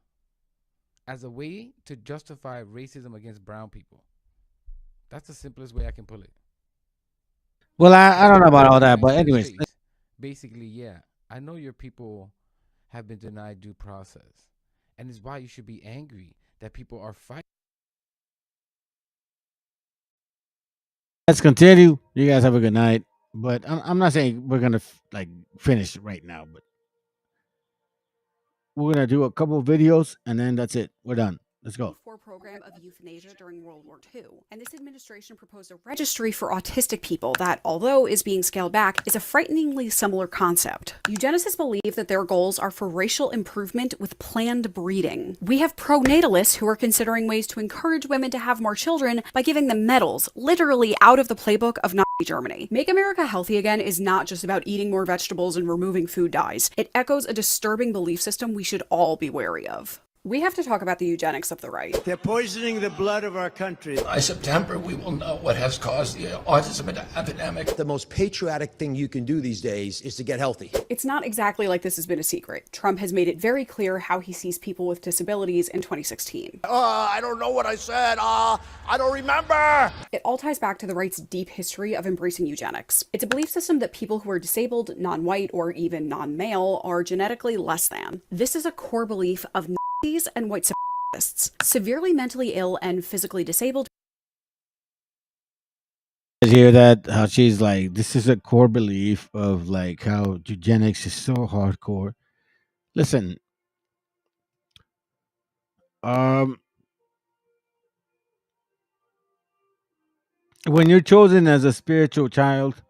as a way to justify racism against brown people. That's the simplest way I can put it. Well, I don't know about all that, but anyways. Basically, yeah. I know your people have been denied due process. And it's why you should be angry that people are fighting. Let's continue. You guys have a good night. But I'm not saying we're going to finish right now, but we're going to do a couple of videos and then that's it. We're done. Let's go. Program of euthanasia during World War II. And this administration proposed a registry for autistic people that, although is being scaled back, is a frighteningly similar concept. Eugenicists believe that their goals are for racial improvement with planned breeding. We have pronatalists who are considering ways to encourage women to have more children by giving them medals, literally out of the playbook of Nazi Germany. Make America Healthy Again is not just about eating more vegetables and removing food dyes. It echoes a disturbing belief system we should all be wary of. We have to talk about the eugenics of the right. They're poisoning the blood of our country. By September, we will know what has caused the autism epidemic. The most patriotic thing you can do these days is to get healthy. It's not exactly like this has been a secret. Trump has made it very clear how he sees people with disabilities in 2016. I don't know what I said. I don't remember. It all ties back to the right's deep history of embracing eugenics. It's a belief system that people who are disabled, non-white, or even non-male are genetically less than. This is a core belief of Nazis and white supremacists. Severely mentally ill and physically disabled. Hear that? How she's like, this is a core belief of like how eugenics is so hardcore. Listen, when you're chosen as a spiritual child,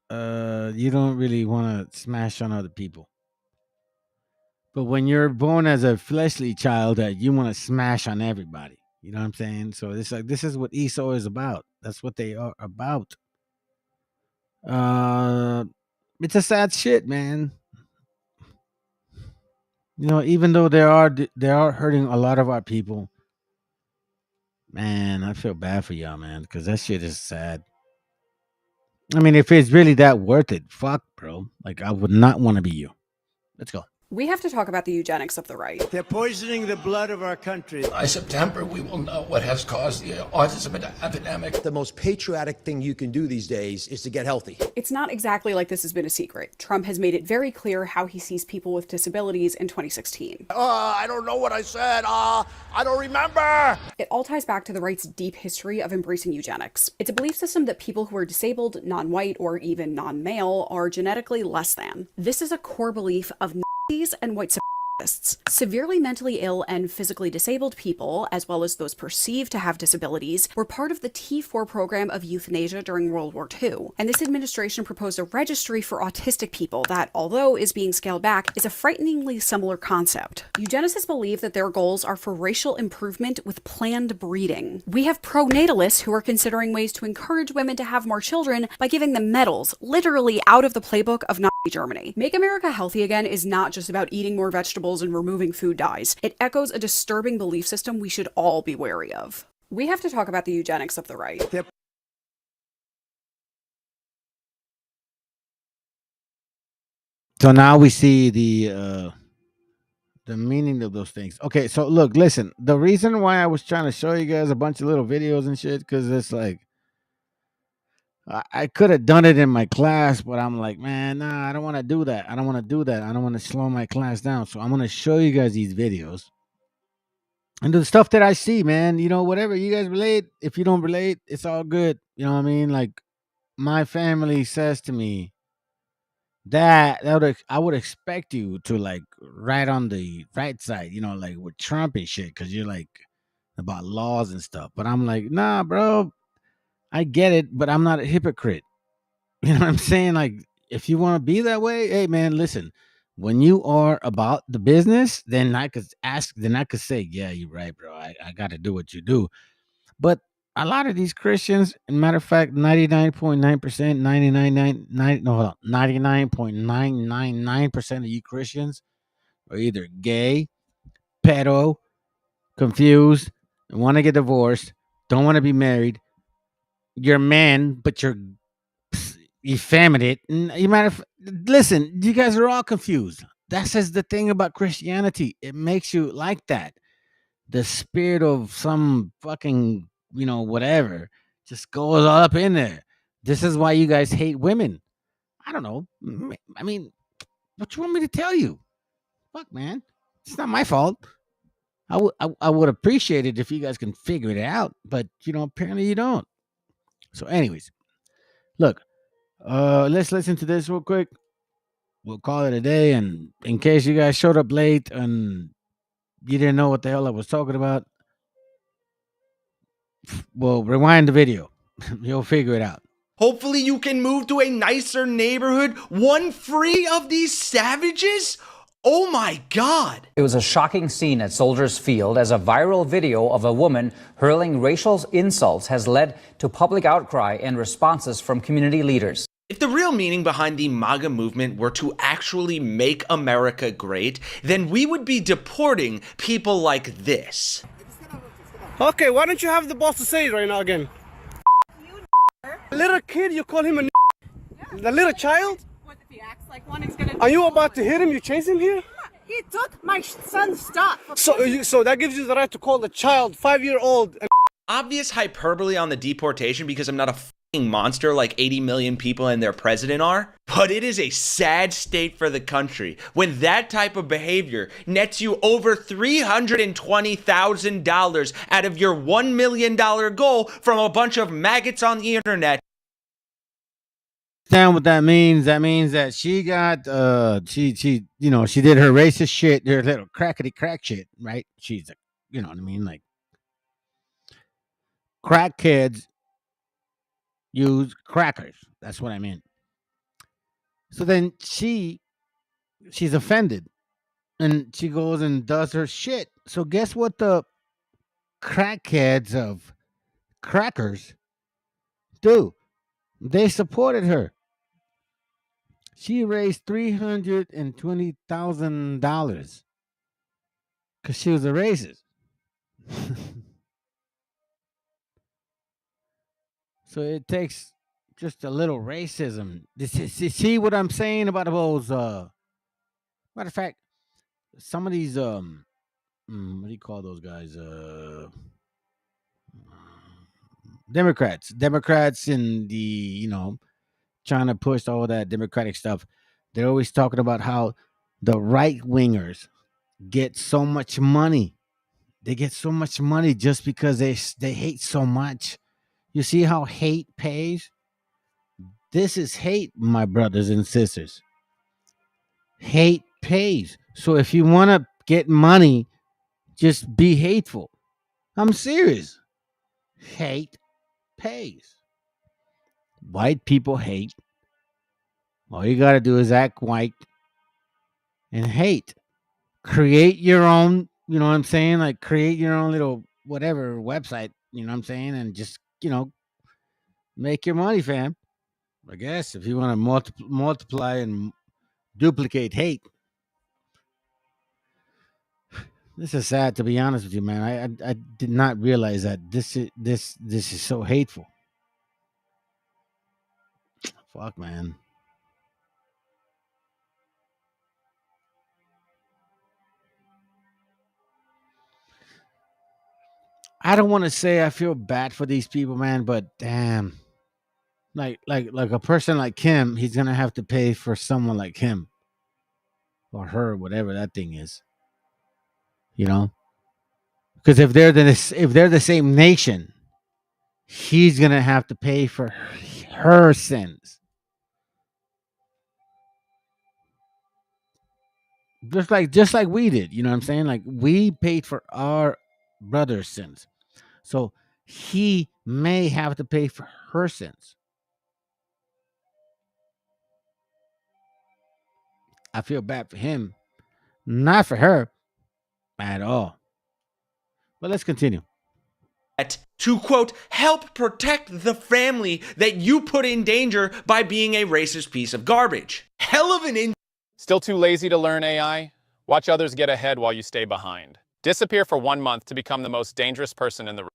you don't really want to smash on other people. But when you're born as a fleshly child, you want to smash on everybody. You know what I'm saying? So it's like this is what Esau is about. That's what they are about. Uh, it's a sad shit, man. You know, even though they are hurting a lot of our people, man, I feel bad for y'all, man, because that shit is sad. I mean, if it's really that worth it, fuck, bro. Like, I would not want to be you. Let's go. We have to talk about the eugenics of the right. They're poisoning the blood of our country. By September, we will know what has caused the autism epidemic. The most patriotic thing you can do these days is to get healthy. It's not exactly like this has been a secret. Trump has made it very clear how he sees people with disabilities in 2016. I don't know what I said. I don't remember. It all ties back to the right's deep history of embracing eugenics. It's a belief system that people who are disabled, non-white, or even non-male are genetically less than. This is a core belief of Nazis and white supremacists. Severely mentally ill and physically disabled people, as well as those perceived to have disabilities, were part of the T4 program of euthanasia during World War II. And this administration proposed a registry for autistic people that, although is being scaled back, is a frighteningly similar concept. Eugenicists believe that their goals are for racial improvement with planned breeding. We have pronatalists who are considering ways to encourage women to have more children by giving them medals, literally out of the playbook of Nazi Germany. Make America Healthy Again is not just about eating more vegetables and removing food dyes. It echoes a disturbing belief system we should all be wary of. We have to talk about the eugenics of the right. So now we see the meaning of those things. Okay, so look, listen. The reason why I was trying to show you guys a bunch of little videos and shit, because it's like I could have done it in my class, but I'm like, man, nah, I don't want to do that. I don't want to do that. I don't want to slow my class down. So I'm gonna show you guys these videos and the stuff that I see, man. You know, whatever you guys relate. If you don't relate, it's all good. You know what I mean? Like my family says to me I would expect you to like right on the right side, you know, like with Trump and shit, because you're like about laws and stuff. But I'm like, nah, bro, I get it, but I'm not a hypocrite. You know what I'm saying? Like, if you want to be that way, hey man, listen. When you are about the business, then I could say, yeah, you're right, bro. I got to do what you do. But a lot of these Christians, matter of fact, 99.9%, 99.999% of you Christians are either gay, pedo, confused, want to get divorced, don't want to be married. You're men, but you're effeminate. You matter. Listen, you guys are all confused. That's just the thing about Christianity. It makes you like that. The spirit of some fucking, you know, whatever just goes all up in there. This is why you guys hate women. I don't know. I mean, what you want me to tell you? Fuck, man. It's not my fault. I would appreciate it if you guys can figure it out, but you know, apparently you don't. So, anyways, look, let's listen to this real quick. We'll call it a day. And in case you guys showed up late and you didn't know what the hell I was talking about, well, rewind the video. You'll figure it out. Hopefully you can move to a nicer neighborhood, one free of these savages? Oh my God! It was a shocking scene at Soldiers Field as a viral video of a woman hurling racial insults has led to public outcry and responses from community leaders. If the real meaning behind the Maga movement were to actually make America great, then we would be deporting people like this. Okay, why don't you have the boss to say it right now again? A little kid, you call him a The little child? What if he acts like one? He's gonna. Are you about to hit him? You chase him here? He took my son's stuff. So that gives you the right to call the child 5-year-old. Obvious hyperbole on the deportation because I'm not a fucking monster like 80 million people and their president are. But it is a sad state for the country when that type of behavior nets you over $320,000 out of your $1 million goal from a bunch of maggots on the internet. Understand what that means? That means that she got she you know, she did her racist shit, her little crackety crack shit, right? She's a, you know what I mean, like crack kids use crackers. That's what I mean. So then she's offended and she goes and does her shit. So guess what the crackheads of crackers do? They supported her. She raised $320,000 because she was a racist. So it takes just a little racism. See what I'm saying about those? Matter of fact, some of these what do you call those guys? Democrats in the trying to push all that democratic stuff. They're always talking about how the right wingers get so much money. They get so much money just because they hate so much. You see how hate pays? This is hate, my brothers and sisters. Hate pays. So if you want to get money, just be hateful. I'm serious. Hate pays. White people hate. All you got to do is act white and hate. Create your own, you know what I'm saying? Like create your own little whatever website, you know what I'm saying? And just, make your money, fam. I guess if you want to multiply and duplicate hate. This is sad, to be honest with you, man. I did not realize that this is so hateful. Fuck, man. I don't want to say I feel bad for these people, man, but damn, like a person like him, he's gonna have to pay for someone like him or her, whatever that thing is. Because if they're the same nation, he's gonna have to pay for her sins. Just like we did, you know what I'm saying? Like we paid for our brother's sins. So he may have to pay for her sins. I feel bad for him, not for her at all. But let's continue. To quote, help protect the family that you put in danger by being a racist piece of garbage. Hell of an Still too lazy to learn AI? Watch others get ahead while you stay behind. Disappear for 1 month to become the most dangerous person in the room.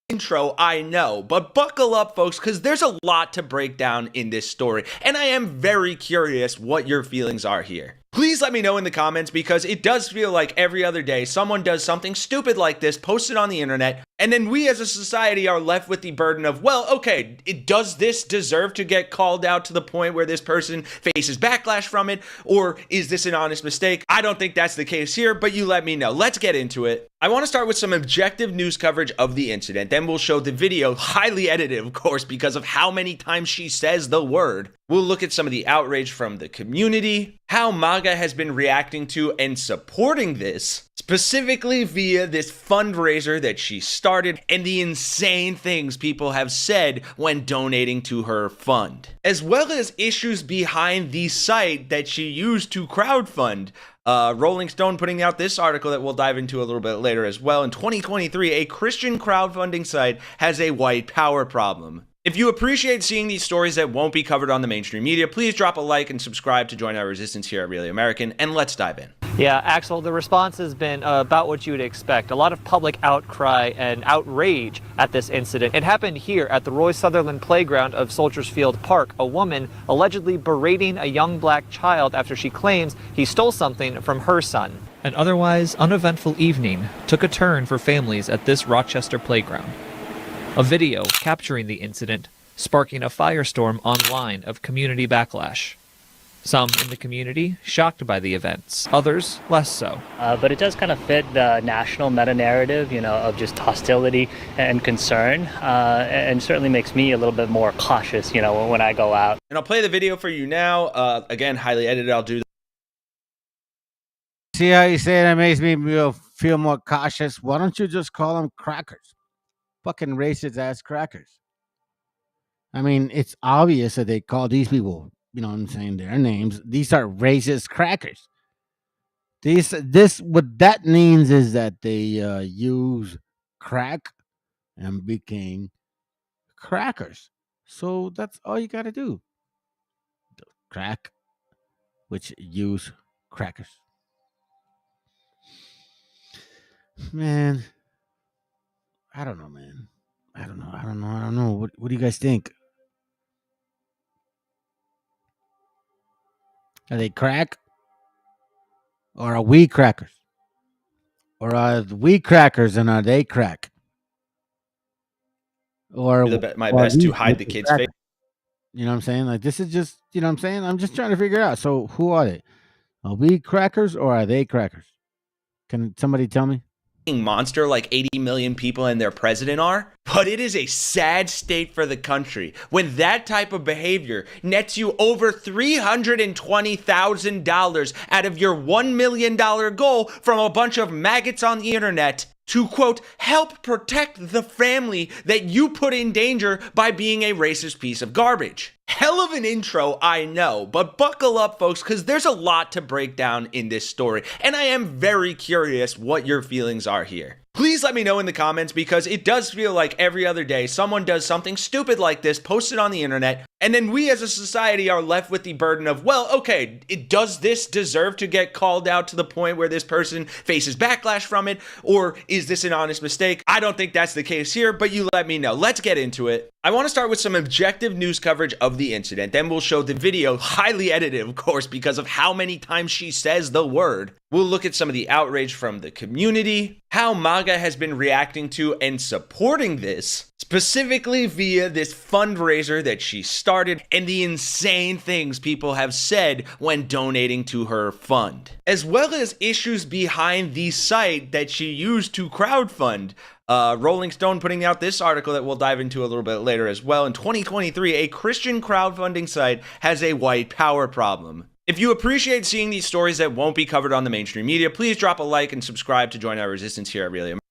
Intro, I know, but buckle up, folks, because there's a lot to break down in this story, and I am very curious what your feelings are here. Please let me know in the comments, because it does feel like every other day someone does something stupid like this, posts it on the internet, and then we as a society are left with the burden of, well, okay, does this deserve to get called out to the point where this person faces backlash from it, or is this an honest mistake? I don't think that's the case here, but you let me know. Let's get into it. I want to start with some objective news coverage of the incident, then we'll show the video, highly edited of course because of how many times she says the word. We'll look at some of the outrage from the community, how Maga has been reacting to and supporting this, specifically via this fundraiser that she started, and the insane things people have said when donating to her fund, as well as issues behind the site that she used to crowdfund. Rolling Stone putting out this article that we'll dive into a little bit later as well. In 2023, a Christian crowdfunding site has a white power problem. If you appreciate seeing these stories that won't be covered on the mainstream media, please drop a like and subscribe to join our resistance here at Really American, and let's dive in. Yeah, Axel, the response has been about what you would expect. A lot of public outcry and outrage at this incident. It happened here at the Roy Sutherland playground of Soldiers Field Park. A woman allegedly berating a young black child after she claims he stole something from her son. An otherwise uneventful evening took a turn for families at this Rochester playground. A video capturing the incident, sparking a firestorm online of community backlash. Some in the community shocked by the events, others less so. But it does kind of fit the national meta-narrative, of just hostility and concern, and certainly makes me a little bit more cautious, when I go out. And I'll play the video for you now. Again, highly edited. I'll do. See how you say that makes me feel more cautious? Why don't you just call them crackers? Fucking racist ass crackers. I mean, it's obvious that they call these people you know what I'm saying, their names. These are racist crackers. This what that means is that they use crack and became crackers. So that's all you got to do. Crack, which use crackers. Man, I don't know, man. I don't know. What do you guys think? Are they crack? Or are we crackers? Or are we crackers and are they crack? Or My or best to these hide the bitches kid's crackers? face. You know what I'm saying? Like, this is just, you know what I'm saying? I'm just trying to figure out. So who are they? Are we crackers or are they crackers? Can somebody tell me? Monster like 80 million people and their president are, but it is a sad state for the country when that type of behavior nets you over $320,000 out of your $1 million goal from a bunch of maggots on the internet to, quote, help protect the family that you put in danger by being a racist piece of garbage. Hell of an intro, I know, but buckle up, folks, because there's a lot to break down in this story, and I am very curious what your feelings are here. Please let me know in the comments, because it does feel like every other day someone does something stupid like this, post it on the internet, and then we as a society are left with the burden of, well, okay, does this deserve to get called out to the point where this person faces backlash from it, or is this an honest mistake? I don't think that's the case here, but you let me know. Let's get into it. I want to start with some objective news coverage of the incident, then we'll show the video, highly edited, of course, because of how many times she says the word. We'll look at some of the outrage from the community, how Maga has been reacting to and supporting this, specifically via this fundraiser that she started, and the insane things people have said when donating to her fund, as well as issues behind the site that she used to crowdfund. Rolling Stone putting out this article that we'll dive into a little bit later as well. In 2023, a Christian crowdfunding site has a white power problem. If you appreciate seeing these stories that won't be covered on the mainstream media, please drop a like and subscribe to join our resistance here at Really America.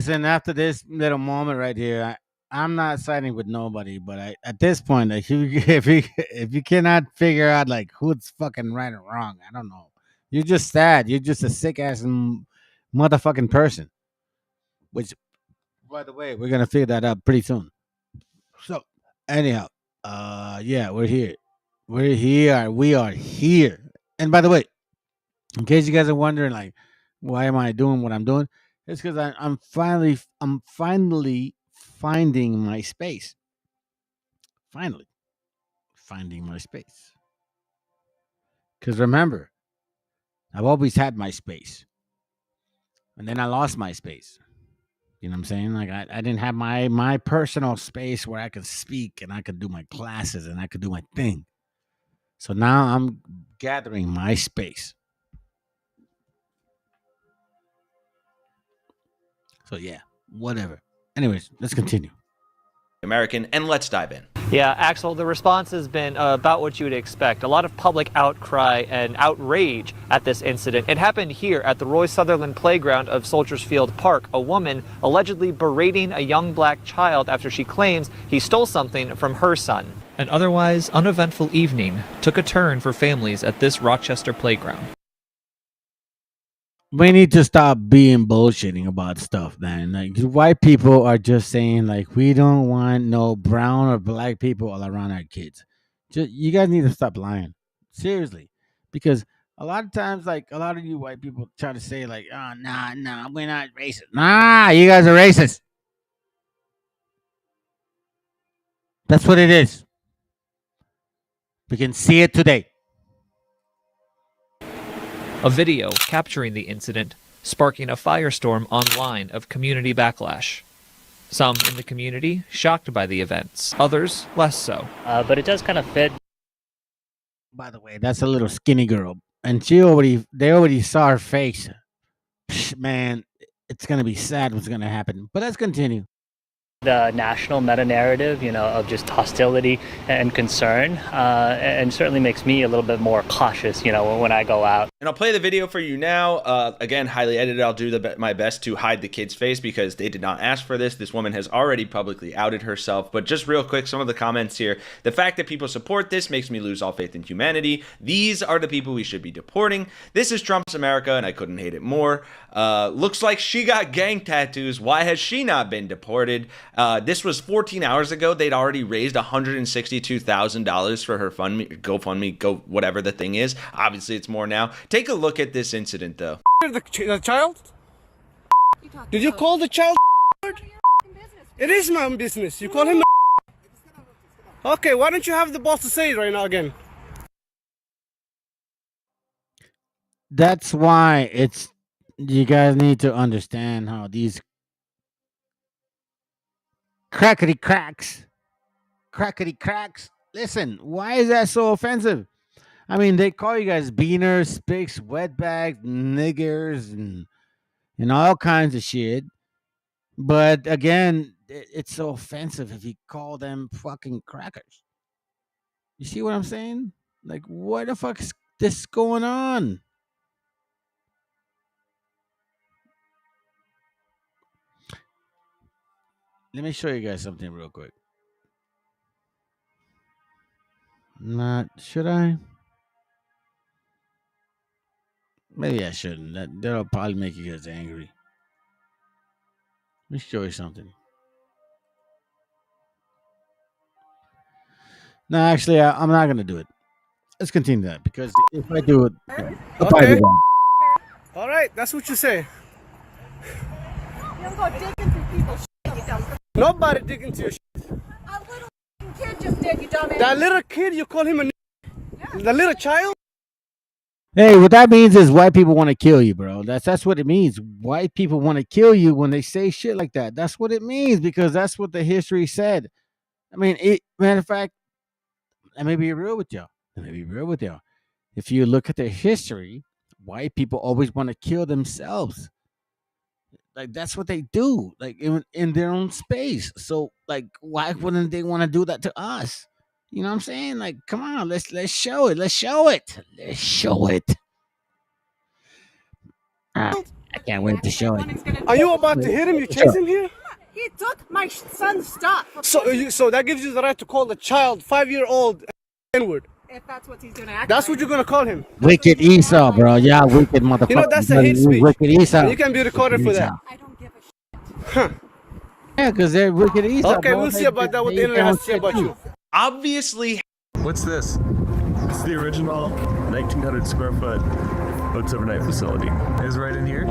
Listen, after this little moment right here, I'm not siding with nobody, but at this point, like, if you cannot figure out like who's fucking right or wrong, I don't know. You're just sad. You're just a sick ass motherfucking person. Which, by the way, we're gonna figure that out pretty soon. So, anyhow, yeah, we're here. We're here. We are here. And by the way, in case you guys are wondering, like, why am I doing what I'm doing? It's because I'm finally finding my space. Finally finding my space. Because remember, I've always had my space, and then I lost my space. You know what I'm saying? Like, I didn't have my personal space where I could speak and I could do my classes and I could do my thing. So now I'm gathering my space. So yeah, whatever. Anyways, let's continue. American, and let's dive in. Yeah, Axel, the response has been about what you would expect. A lot of public outcry and outrage at this incident. It happened here at the Roy Sutherland playground of Soldiers Field Park. A woman allegedly berating a young black child after she claims he stole something from her son. An otherwise uneventful evening took a turn for families at this Rochester playground. We need to stop being bullshitting about stuff, man. Like, white people are just saying, like, we don't want no brown or black people all around our kids. Just, you guys need to stop lying. Seriously. Because a lot of times, like, a lot of you white people try to say, like, oh, nah, we're not racist. Nah, you guys are racist. That's what it is. We can see it today. A video capturing the incident, sparking a firestorm online of community backlash. Some in the community shocked by the events, others less so. But it does kind of fit. By the way, that's a little skinny girl, and they already saw her face. Psh, man, it's gonna be sad what's gonna happen. But let's continue. The national meta-narrative, of just hostility and concern, and certainly makes me a little bit more cautious, when I go out. And I'll play the video for you now. Again, highly edited. I'll do my best to hide the kid's face because they did not ask for this. This woman has already publicly outed herself. But just real quick, some of the comments here. The fact that people support this makes me lose all faith in humanity. These are the people we should be deporting. This is Trump's America, and I couldn't hate it more. Looks like she got gang tattoos. Why has she not been deported? This was 14 hours ago. They'd already raised $162,000 for her GoFundMe, whatever the thing is. Obviously, it's more now. Take a look at this incident, though. The child? Did you call the child? It is my own business. You call him. Okay, why don't you have the boss to say it right now again? That's why you guys need to understand how these crackety cracks. Listen, why is that so offensive? I mean, they call you guys beaners, spics, wetbags, niggers, and all kinds of shit. But again, it's so offensive if you call them fucking crackers. You see what I'm saying? Like, what the fuck is this going on? Let me show you guys something real quick. Should I? Maybe I shouldn't. That'll probably make you guys angry. Let me show you something. No, actually, I'm not gonna do it. Let's continue that because if I do it, I'll probably do that. All right, that's what you say. You don't go digging through people's shit, you dumb. Nobody digging into your shit. A little kid just did, you dumbass. That little kid, you call him a The little child? Hey, what that means is white people want to kill you, bro. That's what it means. White people want to kill you when they say shit like that. That's what it means because that's what the history said. I mean, matter of fact, let me be real with y'all. If you look at the history, white people always want to kill themselves. Like, that's what they do, like in their own space. So, like, why wouldn't they want to do that to us? You know what I'm saying? Like, come on, let's show it. Let's show it. I can't wait to show it. Are you about to hit him? You chase him here? He took my son's stuff. So that gives you the right to call the child 5-year-old N-word. If that's what he's gonna act. That's what you're gonna call him. Wicked Esau, bro. Yeah, wicked motherfucker. You know that's a hate speech. Wicked Esau. You can be recorded for that. I don't give a shit. Huh. Yeah, because they're wicked Esau. Okay, bro. we'll see about that. What the internet has to say about you. Obviously. What's this? It's the original 1,900 square foot boats overnight facility. Is right in here.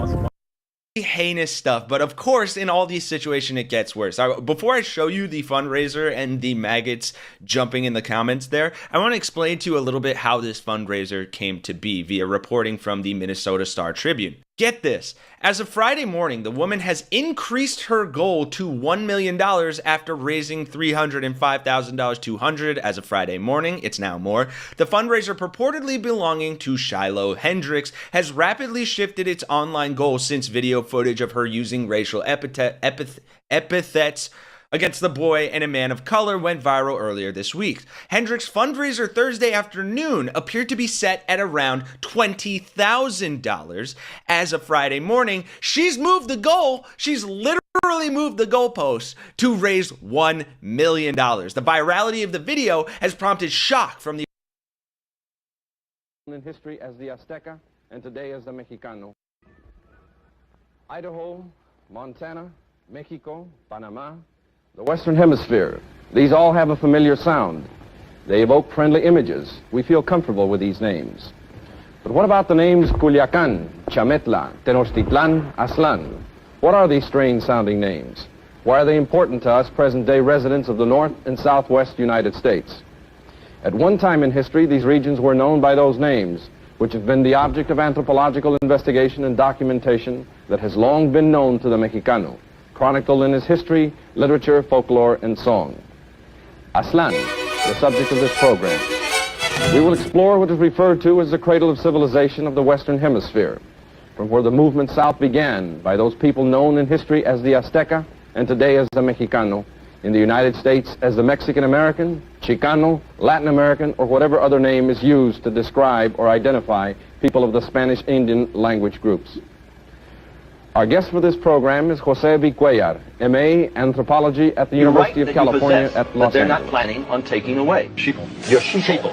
Heinous stuff, but of course in all these situations it gets worse. Before I show you the fundraiser and the maggots jumping in the comments there, I want to explain to you a little bit how this fundraiser came to be via reporting from the Minnesota Star Tribune. Get this, as of Friday morning, the woman has increased her goal to $1 million after raising $305,000 to $100,000 as of Friday morning. It's now more. The fundraiser purportedly belonging to Shiloh Hendricks has rapidly shifted its online goal since video footage of her using racial epithets against the boy and a man of color went viral earlier this week. Hendricks' fundraiser Thursday afternoon appeared to be set at around $20,000. As of Friday morning, she's moved the goal. She's literally moved the goalposts to raise $1 million. The virality of the video has prompted shock from the in history as the Azteca and today as the Mexicano. Idaho, Montana, Mexico, Panama, the Western Hemisphere, these all have a familiar sound. They evoke friendly images. We feel comfortable with these names. But what about the names Culiacan, Chametla, Tenochtitlan, Aztlán? What are these strange sounding names? Why are they important to us present-day residents of the North and Southwest United States? At one time in history, these regions were known by those names, which have been the object of anthropological investigation and documentation that has long been known to the Mexicano, chronicled in his history, literature, folklore, and song. Aztlán, the subject of this program. We will explore what is referred to as the cradle of civilization of the Western Hemisphere, from where the movement south began by those people known in history as the Azteca and today as the Mexicano, in the United States as the Mexican-American, Chicano, Latin American, or whatever other name is used to describe or identify people of the Spanish Indian language groups. Our guest for this program is Jose V. Cuellar, M.A. Anthropology at the University of California at Los Angeles. They're not planning on taking away sheeple. Your sheeple.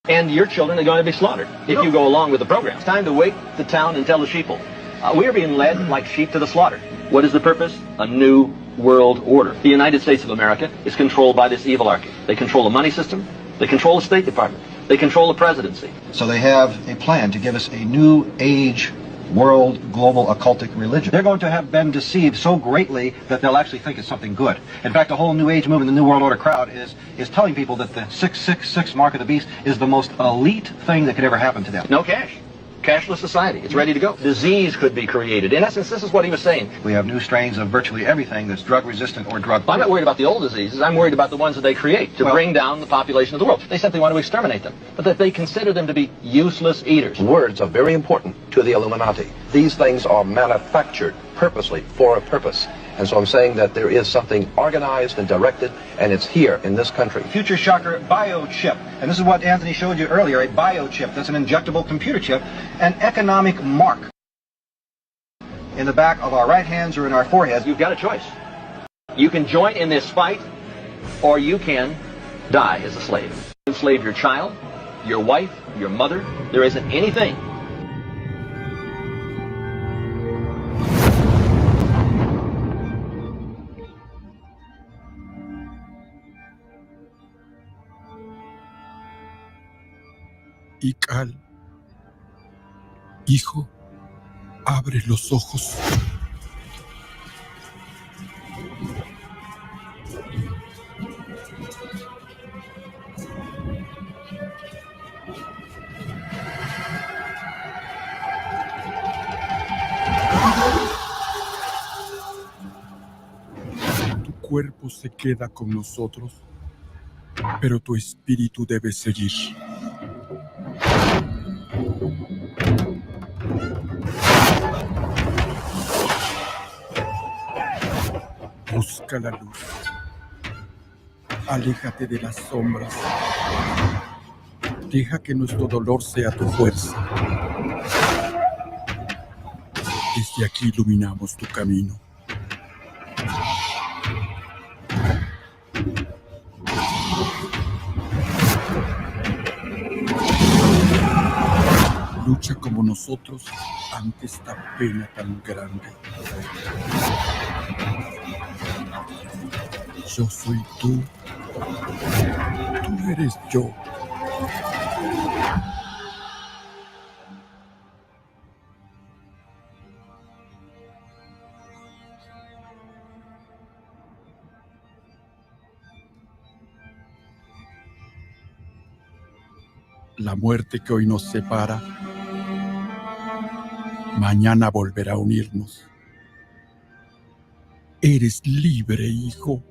And your children are going to be slaughtered if you go along with the program. It's time to wake the town and tell the sheeple. We are being led like sheep to the slaughter. What is the purpose? A new world order. The United States of America is controlled by this evilarchy. They control the money system. They control the State Department. They control the presidency. So they have a plan to give us a new age world global occultic religion. They're going to have been deceived so greatly that they'll actually think it's something good. In fact, the whole New Age movement, the New World Order crowd is telling people that the 666 mark of the beast is the most elite thing that could ever happen to them. No cash. Cashless society. It's ready to go. Disease could be created. In essence, this is what he was saying. We have new strains of virtually everything that's drug resistant or drug free. I'm not worried about the old diseases. I'm worried about the ones that they create to bring down the population of the world. They simply want to exterminate them, but that they consider them to be useless eaters. Words are very important to the Illuminati. These things are manufactured purposely for a purpose. And so I'm saying that there is something organized and directed, and it's here in this country. Future shocker, biochip. And this is what Anthony showed you earlier, a biochip. That's an injectable computer chip, an economic mark in the back of our right hands or in our foreheads. You've got a choice. You can join in this fight, or you can die as a slave. Enslave your child, your wife, your mother. There isn't anything. Ical, hijo, abre los ojos. Tu cuerpo se queda con nosotros, pero tu espíritu debe seguir. Busca la luz. Aléjate de las sombras. Deja que nuestro dolor sea tu fuerza. Desde aquí iluminamos tu camino. Lucha como nosotros ante esta pena tan grande. Yo soy tú. Tú eres yo. La muerte que hoy nos separa, mañana volverá a unirnos. Eres libre, hijo.